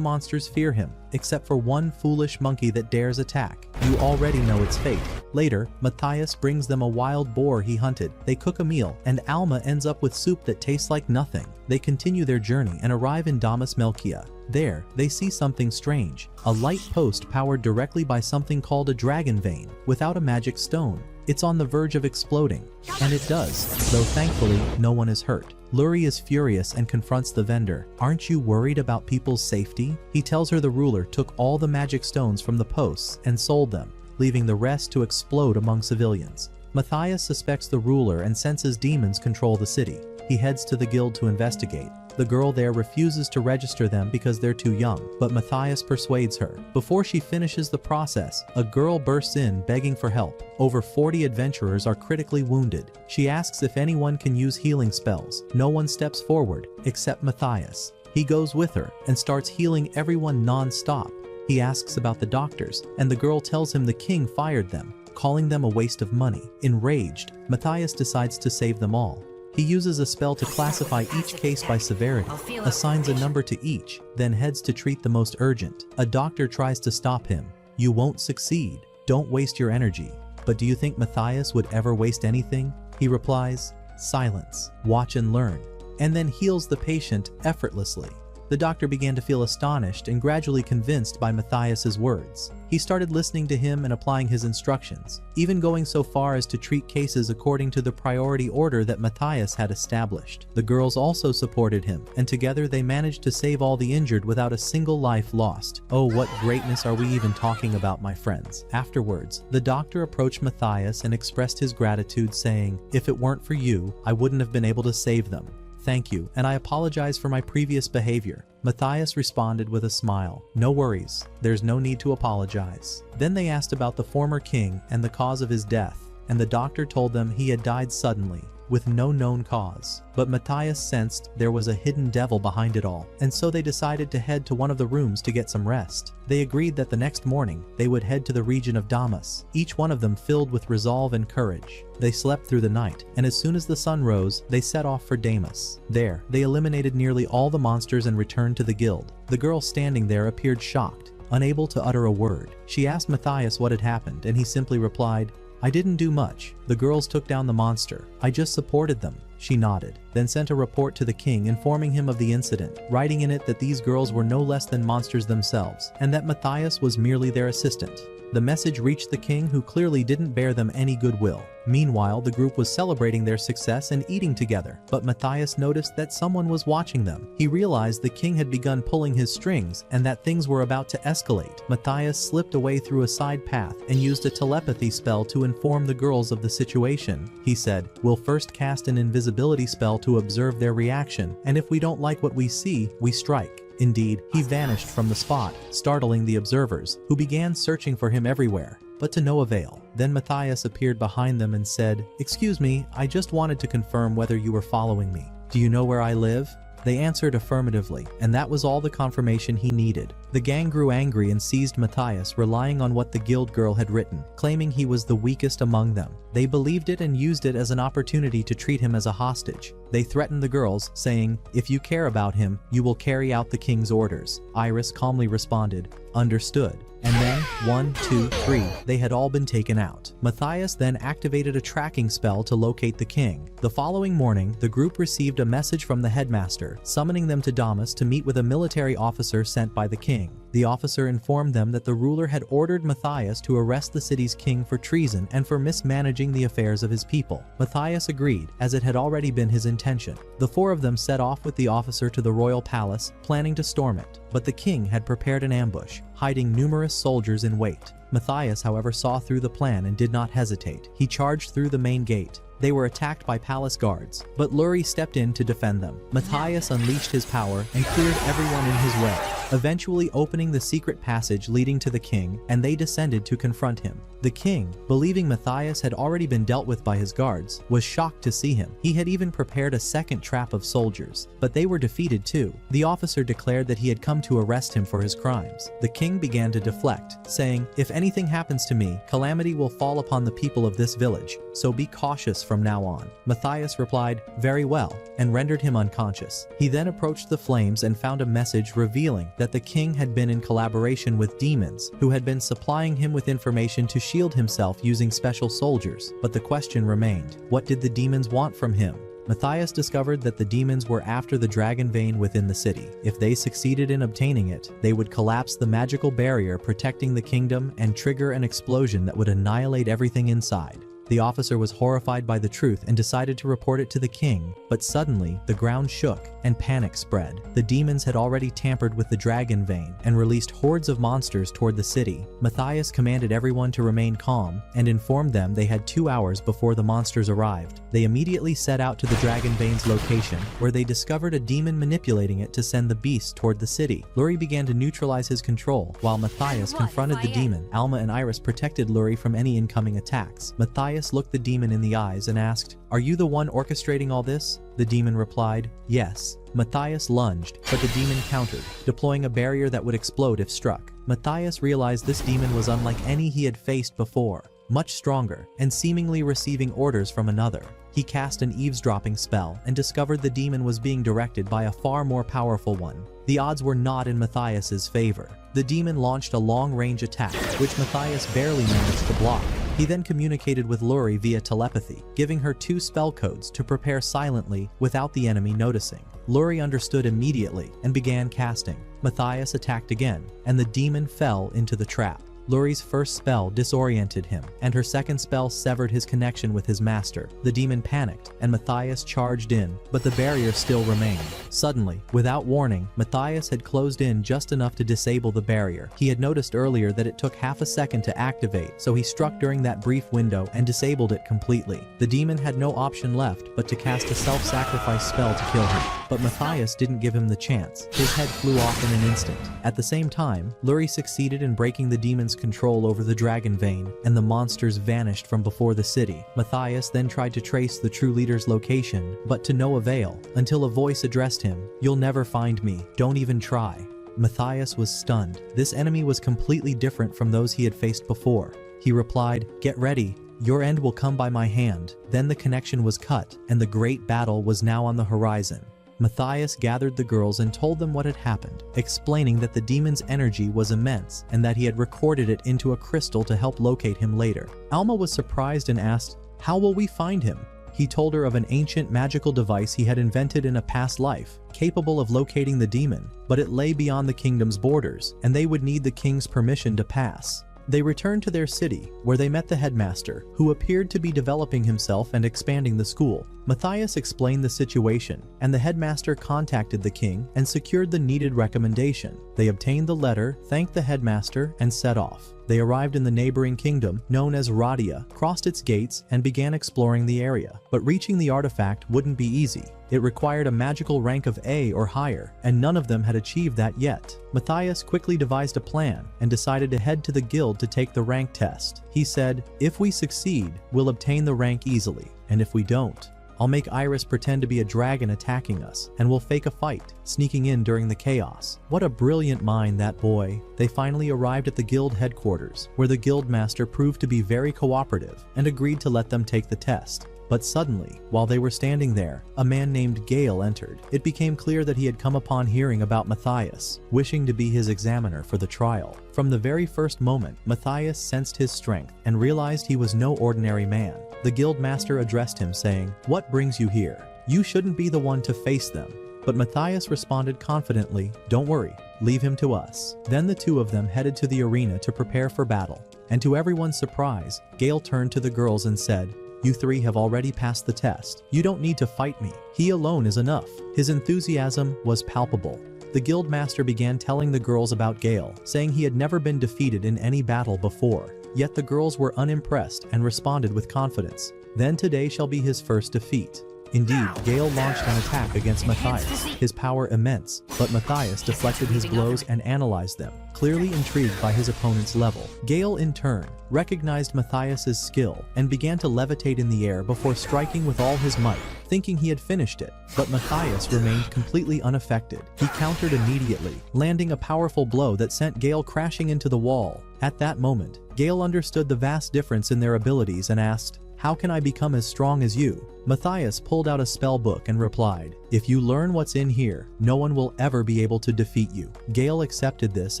monsters fear him, except for one foolish monkey that dares attack. You already know its fate. Later, Matthias brings them a wild boar he hunted. They cook a meal, and Alma ends up with soup that tastes like nothing. They continue their journey and arrive in Damas Melkia. There, they see something strange. A light post powered directly by something called a dragon vein, without a magic stone. It's on the verge of exploding. And it does, though thankfully, no one is hurt. Luri is furious and confronts the vendor. "Aren't you worried about people's safety?" He tells her the ruler took all the magic stones from the posts and sold them, leaving the rest to explode among civilians. Matthias suspects the ruler and senses demons control the city. He heads to the guild to investigate. The girl there refuses to register them because they're too young, but Matthias persuades her. Before she finishes the process, a girl bursts in begging for help. Over 40 adventurers are critically wounded. She asks if anyone can use healing spells. No one steps forward, except Matthias. He goes with her and starts healing everyone non-stop. He asks about the doctors, and the girl tells him the king fired them, calling them a waste of money. Enraged, Matthias decides to save them all. He uses a spell to classify each case by severity, assigns a number to each, then heads to treat the most urgent. A doctor tries to stop him. "You won't succeed. Don't waste your energy." But do you think Matthias would ever waste anything? He replies, "Silence, watch and learn," and then heals the patient effortlessly. The doctor began to feel astonished and gradually convinced by Matthias's words. He started listening to him and applying his instructions, even going so far as to treat cases according to the priority order that Matthias had established. The girls also supported him, and together they managed to save all the injured without a single life lost. Oh, what greatness are we even talking about, my friends? Afterwards, the doctor approached Matthias and expressed his gratitude, saying, "If it weren't for you, I wouldn't have been able to save them. Thank you, and I apologize for my previous behavior." Matthias responded with a smile. "No worries, there's no need to apologize." Then they asked about the former king and the cause of his death, and the doctor told them he had died suddenly, with no known cause. But Matthias sensed there was a hidden devil behind it all, and so they decided to head to one of the rooms to get some rest. They agreed that the next morning, they would head to the region of Damas, each one of them filled with resolve and courage. They slept through the night, and as soon as the sun rose, they set off for Damas. There, they eliminated nearly all the monsters and returned to the guild. The girl standing there appeared shocked, unable to utter a word. She asked Matthias what had happened, and he simply replied, "I didn't do much. The girls took down the monster. I just supported them." She nodded, then sent a report to the king informing him of the incident, writing in it that these girls were no less than monsters themselves, and that Matthias was merely their assistant. The message reached the king, who clearly didn't bear them any goodwill. Meanwhile, the group was celebrating their success and eating together, but Matthias noticed that someone was watching them. He realized the king had begun pulling his strings and that things were about to escalate. Matthias slipped away through a side path and used a telepathy spell to inform the girls of the situation. He said, "We'll first cast an invisibility spell to observe their reaction, and if we don't like what we see, we strike." Indeed, he vanished from the spot, startling the observers, who began searching for him everywhere, but to no avail. Then Matthias appeared behind them and said, "Excuse me, I just wanted to confirm whether you were following me. Do you know where I live?" They answered affirmatively, and that was all the confirmation he needed. The gang grew angry and seized Matthias, relying on what the guild girl had written, claiming he was the weakest among them. They believed it and used it as an opportunity to treat him as a hostage. They threatened the girls, saying, "If you care about him, you will carry out the king's orders." Iris calmly responded, "Understood." And then, 1, 2, 3, they had all been taken out. Matthias then activated a tracking spell to locate the king. The following morning, the group received a message from the headmaster, summoning them to Damas to meet with a military officer sent by the king. The The officer informed them that the ruler had ordered Matthias to arrest the city's king for treason and for mismanaging the affairs of his people. Matthias agreed, as it had already been his intention. The four of them set off with the officer to the royal palace, planning to storm it. But the king had prepared an ambush, hiding numerous soldiers in wait. Matthias, however, saw through the plan and did not hesitate. He charged through the main gate. They were attacked by palace guards, but Luri stepped in to defend them. Matthias unleashed his power and cleared everyone in his way, eventually opening the secret passage leading to the king, and they descended to confront him. The king, believing Matthias had already been dealt with by his guards, was shocked to see him. He had even prepared a second trap of soldiers, but they were defeated too. The officer declared that he had come to arrest him for his crimes. The king began to deflect, saying, "If anything happens to me, calamity will fall upon the people of this village, so be cautious from now on." Matthias replied, "Very well," and rendered him unconscious. He then approached the flames and found a message revealing that the king had been in collaboration with demons, who had been supplying him with information to shield himself using special soldiers. But the question remained, what did the demons want from him? Matthias discovered that the demons were after the dragon vein within the city. If they succeeded in obtaining it, they would collapse the magical barrier protecting the kingdom and trigger an explosion that would annihilate everything inside. The officer was horrified by the truth and decided to report it to the king, but suddenly, the ground shook and panic spread. The demons had already tampered with the dragon vein and released hordes of monsters toward the city. Matthias commanded everyone to remain calm and informed them they had 2 hours before the monsters arrived. They immediately set out to the dragon vein's location, where they discovered a demon manipulating it to send the beast toward the city. Luri began to neutralize his control, while Matthias confronted the demon. Alma and Iris protected Luri from any incoming attacks. Matthias looked the demon in the eyes and asked, "Are you the one orchestrating all this?" The demon replied, "Yes." Matthias lunged, but the demon countered, deploying a barrier that would explode if struck. Matthias realized this demon was unlike any he had faced before, much stronger, and seemingly receiving orders from another. He cast an eavesdropping spell and discovered the demon was being directed by a far more powerful one. The odds were not in Matthias's favor. The demon launched a long-range attack, which Matthias barely managed to block. He then communicated with Luri via telepathy, giving her 2 spell codes to prepare silently without the enemy noticing. Luri understood immediately and began casting. Matthias attacked again, and the demon fell into the trap. Luri's first spell disoriented him, and her second spell severed his connection with his master. The demon panicked, and Matthias charged in, but the barrier still remained. Suddenly, without warning, Matthias had closed in just enough to disable the barrier. He had noticed earlier that it took half a second to activate, so he struck during that brief window and disabled it completely. The demon had no option left but to cast a self-sacrifice spell to kill him. But Matthias didn't give him the chance. His head flew off in an instant. At the same time, Luri succeeded in breaking the demon's control over the dragon vein, and the monsters vanished from before the city. Matthias then tried to trace the true leader's location, but to no avail, until a voice addressed him, "You'll never find me. Don't even try." Matthias was stunned. This enemy was completely different from those he had faced before. He replied, "Get ready. Your end will come by my hand." Then the connection was cut, and the great battle was now on the horizon. Matthias gathered the girls and told them what had happened, explaining that the demon's energy was immense and that he had recorded it into a crystal to help locate him later. Alma was surprised and asked, "How will we find him?" He told her of an ancient magical device he had invented in a past life, capable of locating the demon, but it lay beyond the kingdom's borders, and they would need the king's permission to pass. They returned to their city, where they met the headmaster, who appeared to be developing himself and expanding the school. Matthias explained the situation, and the headmaster contacted the king and secured the needed recommendation. They obtained the letter, thanked the headmaster, and set off. They arrived in the neighboring kingdom, known as Radia, crossed its gates, and began exploring the area. But reaching the artifact wouldn't be easy. It required a magical rank of A or higher, and none of them had achieved that yet. Matthias quickly devised a plan and decided to head to the guild to take the rank test. He said, "If we succeed, we'll obtain the rank easily, and if we don't, I'll make Iris pretend to be a dragon attacking us, and we'll fake a fight, sneaking in during the chaos." What a brilliant mind, that boy. They finally arrived at the guild headquarters, where the guild master proved to be very cooperative and agreed to let them take the test. But suddenly, while they were standing there, a man named Gale entered. It became clear that he had come upon hearing about Matthias, wishing to be his examiner for the trial. From the very first moment, Matthias sensed his strength and realized he was no ordinary man. The guild master addressed him, saying, "What brings you here? You shouldn't be the one to face them." But Matthias responded confidently, "Don't worry, leave him to us. Then the two of them headed to the arena to prepare for battle. And to everyone's surprise, Gale turned to the girls and said, "You three have already passed the test. You don't need to fight me. He alone is enough." His enthusiasm was palpable. The guildmaster began telling the girls about Gale, saying he had never been defeated in any battle before. Yet the girls were unimpressed and responded with confidence. Then today shall be his first defeat. Indeed, Gale launched an attack against Matthias, his power immense, but Matthias deflected his blows and analyzed them, clearly intrigued by his opponent's level. Gale, in turn, recognized Matthias's skill and began to levitate in the air before striking with all his might, thinking he had finished it. But Matthias remained completely unaffected. He countered immediately, landing a powerful blow that sent Gale crashing into the wall. At that moment, Gale understood the vast difference in their abilities and asked, "How can I become as strong as you?" Matthias pulled out a spell book and replied, "If you learn what's in here, no one will ever be able to defeat you." Gale accepted this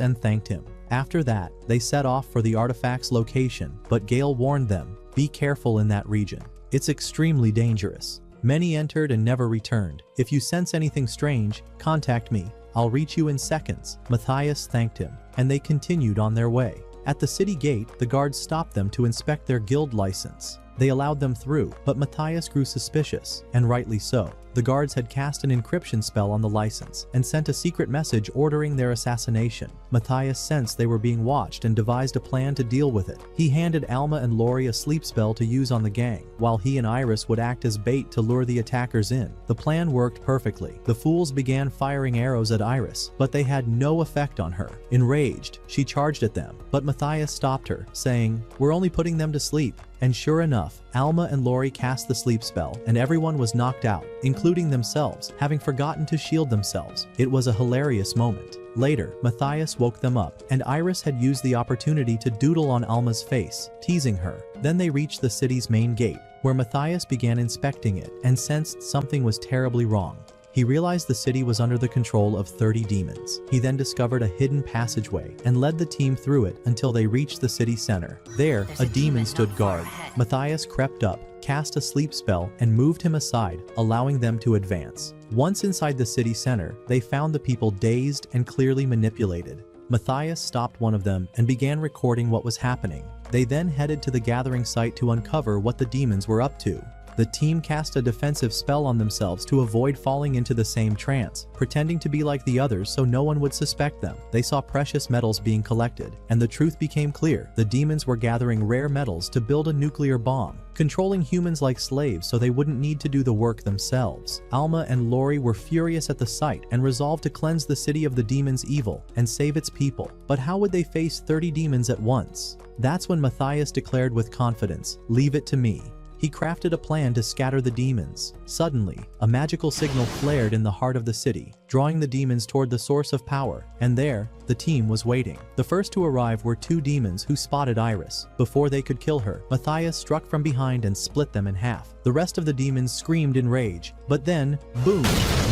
and thanked him. After that, they set off for the artifact's location, but Gale warned them, "Be careful in that region. It's extremely dangerous." Many entered and never returned. "If you sense anything strange, contact me. I'll reach you in seconds." Matthias thanked him, and they continued on their way. At the city gate, the guards stopped them to inspect their guild license. They allowed them through, but Matthias grew suspicious, and rightly so. The guards had cast an encryption spell on the license and sent a secret message ordering their assassination. Matthias sensed they were being watched and devised a plan to deal with it. He handed Alma and Lori a sleep spell to use on the gang, while he and Iris would act as bait to lure the attackers in. The plan worked perfectly. The fools began firing arrows at Iris, but they had no effect on her. Enraged, she charged at them, but Matthias stopped her, saying, "We're only putting them to sleep." And sure enough, Alma and Lori cast the sleep spell, and everyone was knocked out, including themselves, having forgotten to shield themselves. It was a hilarious moment. Later, Matthias woke them up, and Iris had used the opportunity to doodle on Alma's face, teasing her. Then they reached the city's main gate, where Matthias began inspecting it and sensed something was terribly wrong. He realized the city was under the control of 30 demons. He then discovered a hidden passageway and led the team through it until they reached the city center. There, a demon stood guard. Matthias crept up, cast a sleep spell, and moved him aside, allowing them to advance. Once inside the city center, they found the people dazed and clearly manipulated. Matthias stopped one of them and began recording what was happening. They then headed to the gathering site to uncover what the demons were up to. The team cast a defensive spell on themselves to avoid falling into the same trance, pretending to be like the others so no one would suspect them. They saw precious metals being collected, and the truth became clear. The demons were gathering rare metals to build a nuclear bomb, controlling humans like slaves so they wouldn't need to do the work themselves. Alma and Lori were furious at the sight and resolved to cleanse the city of the demons' evil and save its people. But how would they face 30 demons at once? That's when Matthias declared with confidence, "Leave it to me." He crafted a plan to scatter the demons. Suddenly, a magical signal flared in the heart of the city, drawing the demons toward the source of power, and there, the team was waiting. The first to arrive were two demons who spotted Iris. Before they could kill her, Matthias struck from behind and split them in half. The rest of the demons screamed in rage, but then, boom!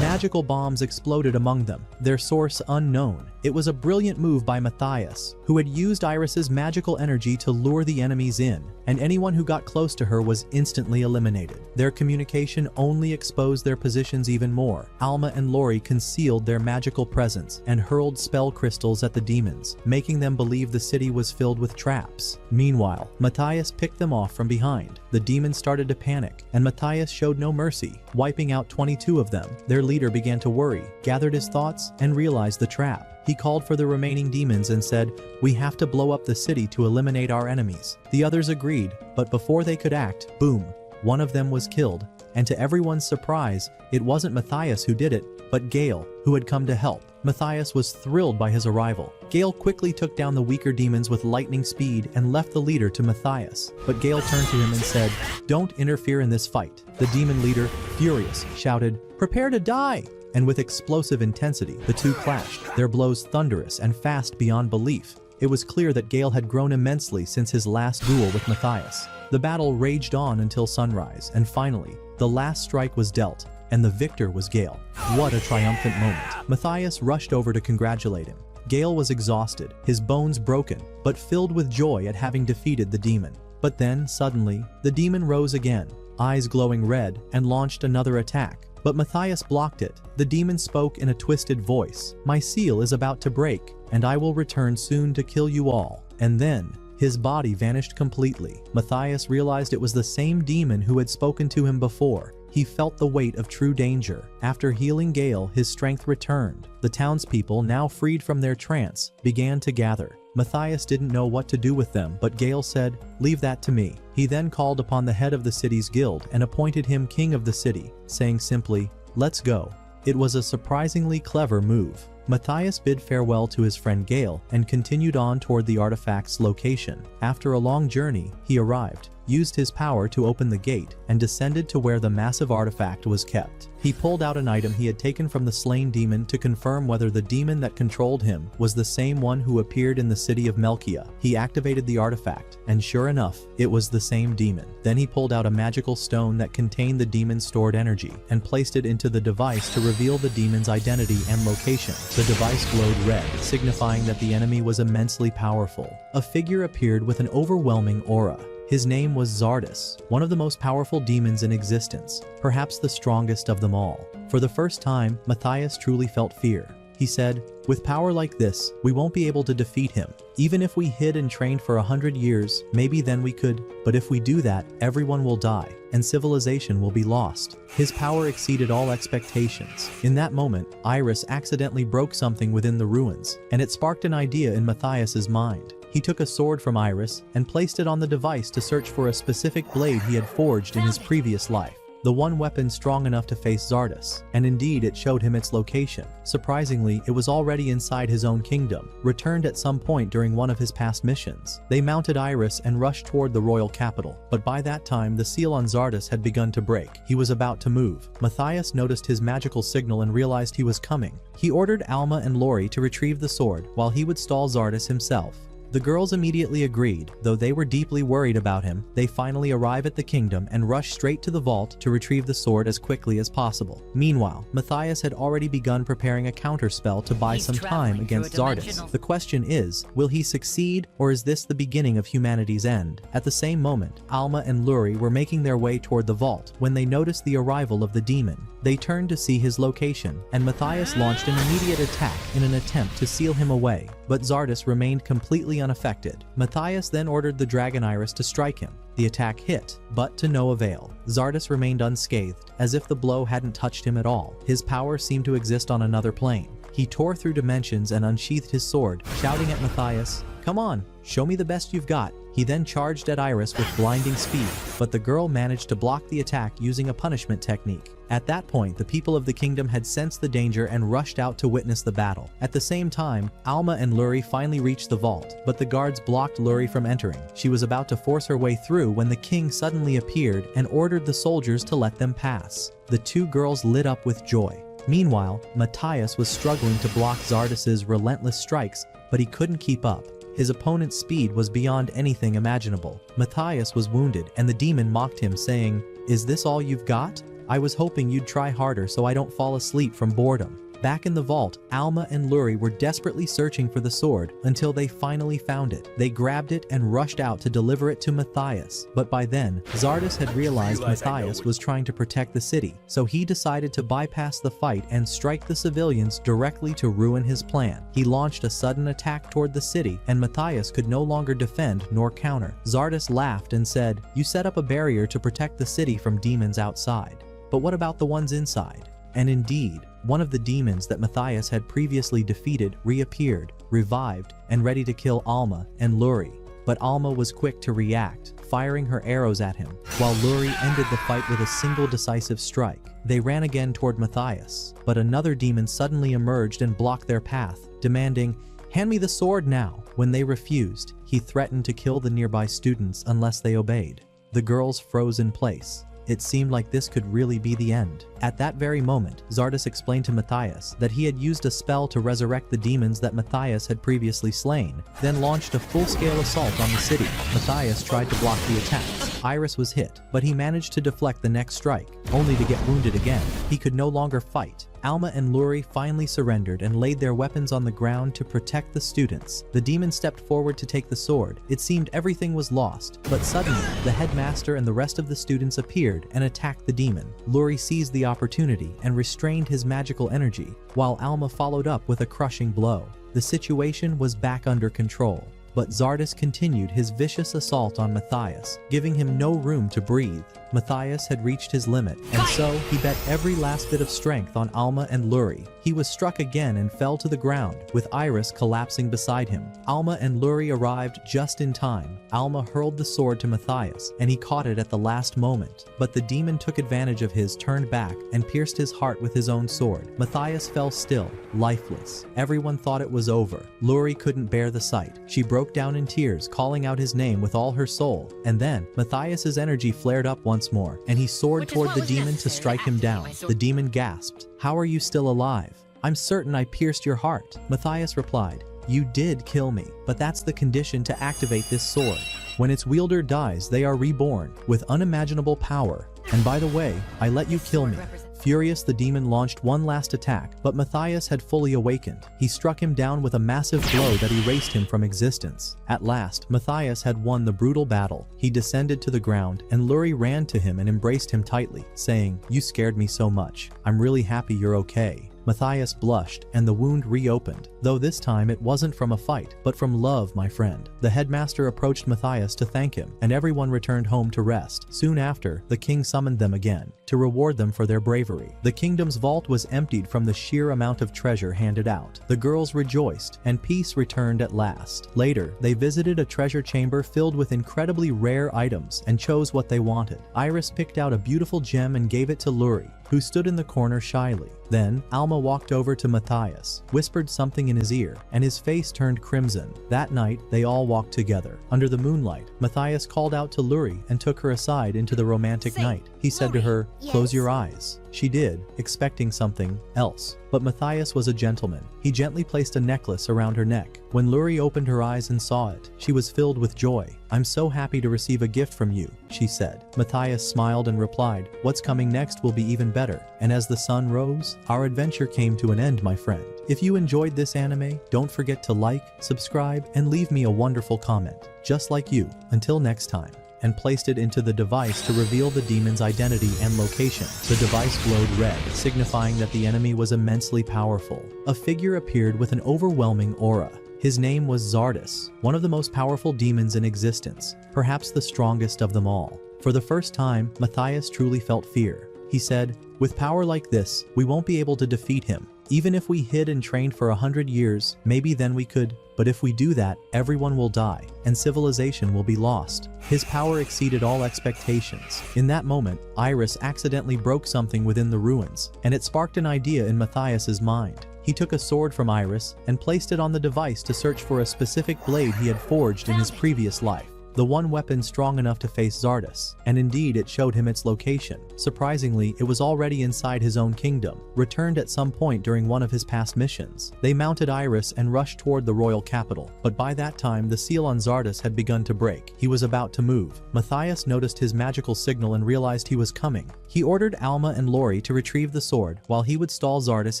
Magical bombs exploded among them, their source unknown. It was a brilliant move by Matthias, who had used Iris's magical energy to lure the enemies in, and anyone who got close to her was instantly eliminated. Their communication only exposed their positions even more. Alma and Lori concealed their magical presence and hurled spell crystals at the demons, making them believe the city was filled with traps. Meanwhile, Matthias picked them off from behind. The demons started to panic, and Matthias showed no mercy, wiping out 22 of them. Their leader began to worry, gathered his thoughts, and realized the trap. He called for the remaining demons and said, "We have to blow up the city to eliminate our enemies." The others agreed, but before they could act, boom, one of them was killed. And to everyone's surprise, it wasn't Matthias who did it, but Gale, who had come to help. Matthias was thrilled by his arrival. Gale quickly took down the weaker demons with lightning speed and left the leader to Matthias. But Gale turned to him and said, "Don't interfere in this fight." The demon leader, furious, shouted, "Prepare to die!" And with explosive intensity, the two clashed, their blows thunderous and fast beyond belief. It was clear that Gale had grown immensely since his last duel with Matthias. The battle raged on until sunrise, and finally, the last strike was dealt, and the victor was Gale. What a triumphant moment. Matthias rushed over to congratulate him. Gale was exhausted, his bones broken, but filled with joy at having defeated the demon. But then, suddenly, the demon rose again, eyes glowing red, and launched another attack. but Matthias blocked it. The demon spoke in a twisted voice. "My seal is about to break, and I will return soon to kill you all." And then, his body vanished completely. Matthias realized it was the same demon who had spoken to him before. He felt the weight of true danger. After healing Gale, his strength returned. The townspeople, now freed from their trance, began to gather. Matthias didn't know what to do with them, but Gale said, "Leave that to me." He then called upon the head of the city's guild and appointed him king of the city, saying simply, "Let's go." It was a surprisingly clever move. Matthias bid farewell to his friend Gale and continued on toward the artifact's location. After a long journey, he arrived, used his power to open the gate, and descended to where the massive artifact was kept. He pulled out an item he had taken from the slain demon to confirm whether the demon that controlled him was the same one who appeared in the city of Melkia. He activated the artifact, and sure enough, it was the same demon. Then he pulled out a magical stone that contained the demon's stored energy and placed it into the device to reveal the demon's identity and location. The device glowed red, signifying that the enemy was immensely powerful. A figure appeared with an overwhelming aura. His name was Zardus, one of the most powerful demons in existence, perhaps the strongest of them all. For the first time, Matthias truly felt fear. He said, "With power like this, we won't be able to defeat him. Even if we hid and trained for 100 years, maybe then we could, but if we do that, everyone will die, and civilization will be lost." His power exceeded all expectations. In that moment, Iris accidentally broke something within the ruins, and it sparked an idea in Matthias's mind. He took a sword from Iris and placed it on the device to search for a specific blade he had forged in his previous life. The one weapon strong enough to face Zardus, and indeed it showed him its location. Surprisingly, it was already inside his own kingdom, returned at some point during one of his past missions. They mounted Iris and rushed toward the royal capital, but by that time the seal on Zardus had begun to break. He was about to move. Matthias noticed his magical signal and realized he was coming. He ordered Alma and Lori to retrieve the sword while he would stall Zardus himself. The girls immediately agreed, though they were deeply worried about him. They finally arrive at the kingdom and rush straight to the vault to retrieve the sword as quickly as possible. Meanwhile, Matthias had already begun preparing a counterspell to buy some time against Zardus. The question is, will he succeed, or is this the beginning of humanity's end? At the same moment, Alma and Luri were making their way toward the vault when they noticed the arrival of the demon. They turned to see his location, and Matthias launched an immediate attack in an attempt to seal him away, but Zardus remained completely unaffected. Matthias then ordered the Dragon Iris to strike him. The attack hit, but to no avail. Zardus remained unscathed, as if the blow hadn't touched him at all. His power seemed to exist on another plane. He tore through dimensions and unsheathed his sword, shouting at Matthias, "Come on, show me the best you've got." He then charged at Iris with blinding speed, but the girl managed to block the attack using a punishment technique. At that point, the people of the kingdom had sensed the danger and rushed out to witness the battle. At the same time, Alma and Luri finally reached the vault, but the guards blocked Luri from entering. She was about to force her way through when the king suddenly appeared and ordered the soldiers to let them pass. The two girls lit up with joy. Meanwhile, Matthias was struggling to block Zardus's relentless strikes, but he couldn't keep up. His opponent's speed was beyond anything imaginable. Matthias was wounded, and the demon mocked him, saying, "Is this all you've got? I was hoping you'd try harder so I don't fall asleep from boredom." Back in the vault, Alma and Luri were desperately searching for the sword until they finally found it. They grabbed it and rushed out to deliver it to Matthias. But by then, Zardus had realized Matthias was trying to protect the city, so he decided to bypass the fight and strike the civilians directly to ruin his plan. He launched a sudden attack toward the city, and Matthias could no longer defend nor counter. Zardus laughed and said, "You set up a barrier to protect the city from demons outside. But what about the ones inside?" And indeed, one of the demons that Matthias had previously defeated reappeared, revived, and ready to kill Alma and Luri. But Alma was quick to react, firing her arrows at him, while Luri ended the fight with a single decisive strike. They ran again toward Matthias, but another demon suddenly emerged and blocked their path, demanding, "Hand me the sword now." When they refused, he threatened to kill the nearby students unless they obeyed. The girls froze in place. It seemed like this could really be the end. At that very moment, Zardus explained to Matthias that he had used a spell to resurrect the demons that Matthias had previously slain, then launched a full-scale assault on the city. Matthias tried to block the attacks. Iris was hit, but he managed to deflect the next strike, only to get wounded again. He could no longer fight. Alma and Luri finally surrendered and laid their weapons on the ground to protect the students. The demon stepped forward to take the sword. It seemed everything was lost, but suddenly, the headmaster and the rest of the students appeared and attacked the demon. Luri seized the opportunity and restrained his magical energy, while Alma followed up with a crushing blow. The situation was back under control, but Zardes continued his vicious assault on Matthias, giving him no room to breathe. Matthias had reached his limit, and so he bet every last bit of strength on Alma and Luri. He was struck again and fell to the ground, with Iris collapsing beside him. Alma and Luri arrived just in time. Alma hurled the sword to Matthias, and he caught it at the last moment. But the demon took advantage of his turned back and pierced his heart with his own sword. Matthias fell still, lifeless. Everyone thought it was over. Luri couldn't bear the sight. She broke down in tears, calling out his name with all her soul. And then, Matthias's energy flared up once more, and he soared toward the demon to strike him down. The demon gasped, "How are you still alive? I'm certain I pierced your heart." Matthias replied, "You did kill me, but that's the condition to activate this sword. When its wielder dies, they are reborn with unimaginable power. And by the way, I let you kill me." Furious, the demon launched one last attack, but Matthias had fully awakened. He struck him down with a massive blow that erased him from existence. At last, Matthias had won the brutal battle. He descended to the ground, and Luri ran to him and embraced him tightly, saying, "You scared me so much. I'm really happy you're okay." Matthias blushed, and the wound reopened, though this time it wasn't from a fight, but from love, my friend. The headmaster approached Matthias to thank him, and everyone returned home to rest. Soon after, the king summoned them again, to reward them for their bravery. The kingdom's vault was emptied from the sheer amount of treasure handed out. The girls rejoiced, and peace returned at last. Later, they visited a treasure chamber filled with incredibly rare items, and chose what they wanted. Iris picked out a beautiful gem and gave it to Luri, who stood in the corner shyly. Then, Alma walked over to Matthias, whispered something in his ear, and his face turned crimson. That night, they all walked together. Under the moonlight, Matthias called out to Luri and took her aside into the romantic night. He said to her, "Close your eyes." She did, expecting something else. But Matthias was a gentleman. He gently placed a necklace around her neck. When Luri opened her eyes and saw it, she was filled with joy. "I'm so happy to receive a gift from you," she said. Matthias smiled and replied, "What's coming next will be even better." And as the sun rose, our adventure came to an end, my friend. If you enjoyed this anime, don't forget to like, subscribe, and leave me a wonderful comment, just like you. Until next time. And placed it into the device to reveal the demon's identity and location. The device glowed red, signifying that the enemy was immensely powerful. A figure appeared with an overwhelming aura. His name was Zardes, one of the most powerful demons in existence, perhaps the strongest of them all. For the first time, Matthias truly felt fear. He said, "With power like this, we won't be able to defeat him. Even if we hid and trained for 100 years, maybe then we could. But if we do that, everyone will die, and civilization will be lost." His power exceeded all expectations. In that moment, Iris accidentally broke something within the ruins, and it sparked an idea in Matthias's mind. He took a sword from Iris and placed it on the device to search for a specific blade he had forged in his previous life. The one weapon strong enough to face Zardes, and indeed it showed him its location. Surprisingly, it was already inside his own kingdom, returned at some point during one of his past missions. They mounted Iris and rushed toward the royal capital, but by that time the seal on Zardes had begun to break. He was about to move. Matthias noticed his magical signal and realized he was coming. He ordered Alma and Luri to retrieve the sword, while he would stall Zardes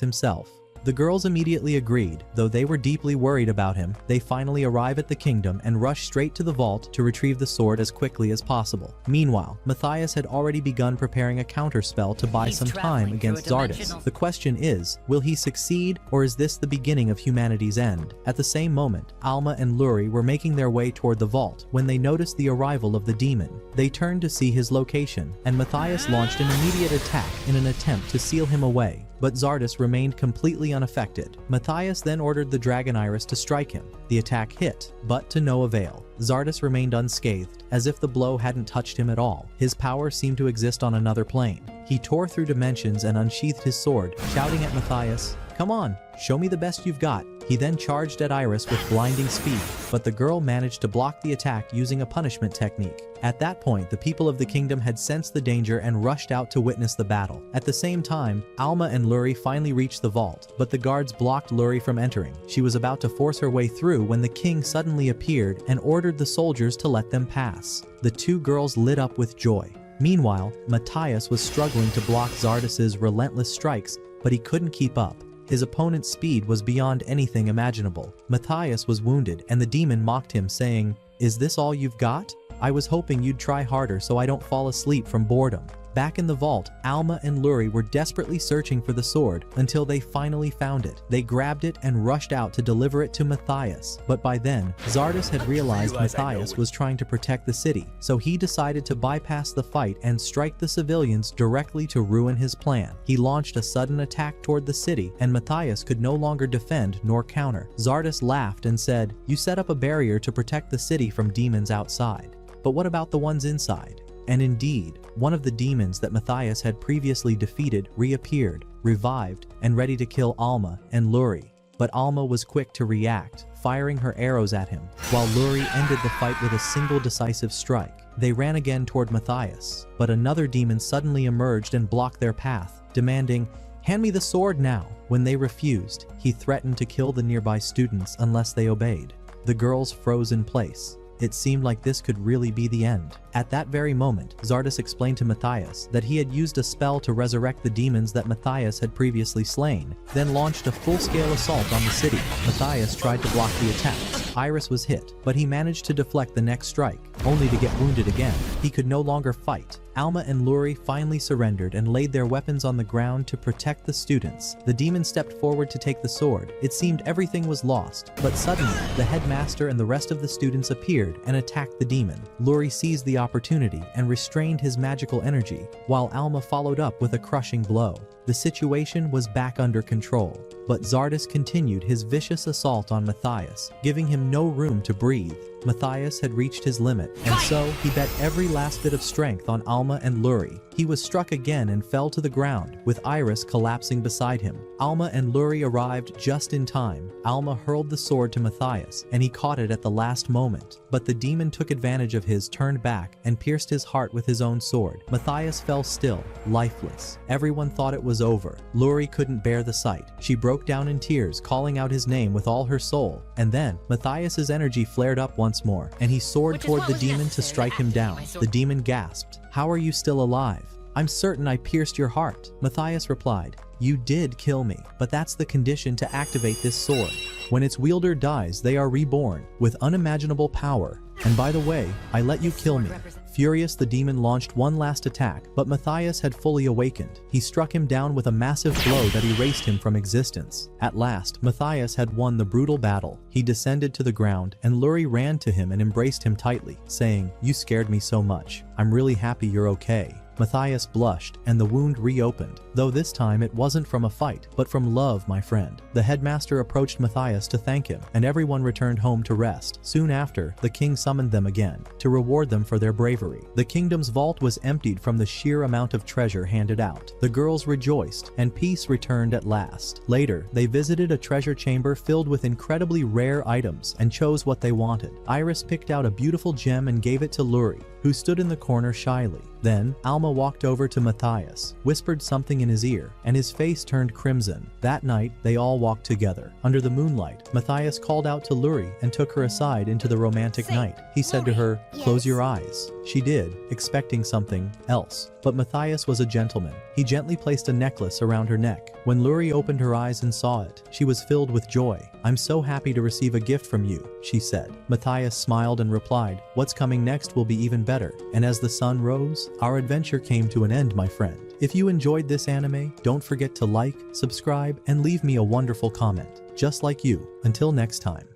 himself. The girls immediately agreed, though they were deeply worried about him. They finally arrive at the kingdom and rush straight to the vault to retrieve the sword as quickly as possible. Meanwhile, Matthias had already begun preparing a counterspell to buy some time against Zardes. The question is, will he succeed, or is this the beginning of humanity's end? At the same moment, Alma and Luri were making their way toward the vault when they noticed the arrival of the demon. They turned to see his location, and Matthias launched an immediate attack in an attempt to seal him away. But Zardes remained completely unaffected. Matthias then ordered the Dragon Iris to strike him. The attack hit, but to no avail. Zardes remained unscathed, as if the blow hadn't touched him at all. His power seemed to exist on another plane. He tore through dimensions and unsheathed his sword, shouting at Matthias, "Come on, show me the best you've got." He then charged at Iris with blinding speed, but the girl managed to block the attack using a punishment technique. At that point, the people of the kingdom had sensed the danger and rushed out to witness the battle. At the same time, Alma and Luri finally reached the vault, but the guards blocked Luri from entering. She was about to force her way through when the king suddenly appeared and ordered the soldiers to let them pass. The two girls lit up with joy. Meanwhile, Matthias was struggling to block Zardes's relentless strikes, but he couldn't keep up. His opponent's speed was beyond anything imaginable. Matthias was wounded, and the demon mocked him, saying, "Is this all you've got? I was hoping you'd try harder so I don't fall asleep from boredom." Back in the vault, Alma and Luri were desperately searching for the sword until they finally found it. They grabbed it and rushed out to deliver it to Matthias. But by then, Zardes had realized Matthias was trying to protect the city, so he decided to bypass the fight and strike the civilians directly to ruin his plan. He launched a sudden attack toward the city, and Matthias could no longer defend nor counter. Zardes laughed and said, "You set up a barrier to protect the city from demons outside. But what about the ones inside?" And indeed, one of the demons that Matthias had previously defeated reappeared, revived, and ready to kill Alma and Luri. But Alma was quick to react, firing her arrows at him, while Luri ended the fight with a single decisive strike. They ran again toward Matthias, but another demon suddenly emerged and blocked their path, demanding, "Hand me the sword now." When they refused, he threatened to kill the nearby students unless they obeyed. The girls froze in place. It seemed like this could really be the end. At that very moment, Zardes explained to Matthias that he had used a spell to resurrect the demons that Matthias had previously slain, then launched a full-scale assault on the city. Matthias tried to block the attacks. Iris was hit, but he managed to deflect the next strike, only to get wounded again. He could no longer fight. Alma and Luri finally surrendered and laid their weapons on the ground to protect the students. The demon stepped forward to take the sword. It seemed everything was lost, but suddenly, the headmaster and the rest of the students appeared and attacked the demon. Luri seized the opportunity and restrained his magical energy, while Alma followed up with a crushing blow. The situation was back under control, but Zardes continued his vicious assault on Matthias, giving him no room to breathe. Matthias had reached his limit, and so he bet every last bit of strength on Alma and Luri. He was struck again and fell to the ground, with Iris collapsing beside him. Alma and Luri arrived just in time. Alma hurled the sword to Matthias, and he caught it at the last moment. But the demon took advantage of his turned back and pierced his heart with his own sword. Matthias fell still, lifeless. Everyone thought it was over. Luri couldn't bear the sight. She broke down in tears, calling out his name with all her soul. And then, Matthias's energy flared up once more, and he soared toward the demon to strike him down. The demon gasped, "How are you still alive?" "I'm certain I pierced your heart," Matthias replied. "You did kill me, but that's the condition to activate this sword. When its wielder dies, they are reborn, with unimaginable power. And by the way, I let you kill me." Furious, the demon launched one last attack, but Matthias had fully awakened. He struck him down with a massive blow that erased him from existence. At last, Matthias had won the brutal battle. He descended to the ground, and Luri ran to him and embraced him tightly, saying, "You scared me so much. I'm really happy you're okay." Matthias blushed, and the wound reopened, though this time it wasn't from a fight, but from love, my friend. The headmaster approached Matthias to thank him, and everyone returned home to rest. Soon after, the king summoned them again, to reward them for their bravery. The kingdom's vault was emptied from the sheer amount of treasure handed out. The girls rejoiced, and peace returned at last. Later, they visited a treasure chamber filled with incredibly rare items, and chose what they wanted. Iris picked out a beautiful gem and gave it to Luri, who stood in the corner shyly. Then, Alma walked over to Matthias, whispered something in his ear, and his face turned crimson. That night, they all walked together. Under the moonlight, Matthias called out to Luri and took her aside into the romantic night. He said to her, "Close your eyes." She did, expecting something else. But Matthias was a gentleman. He gently placed a necklace around her neck. When Luri opened her eyes and saw it, she was filled with joy. "I'm so happy to receive a gift from you," she said. Matthias smiled and replied, "What's coming next will be even better." And as the sun rose, our adventure came to an end, my friend. If you enjoyed this anime, don't forget to like, subscribe, and leave me a wonderful comment. Just like you. Until next time.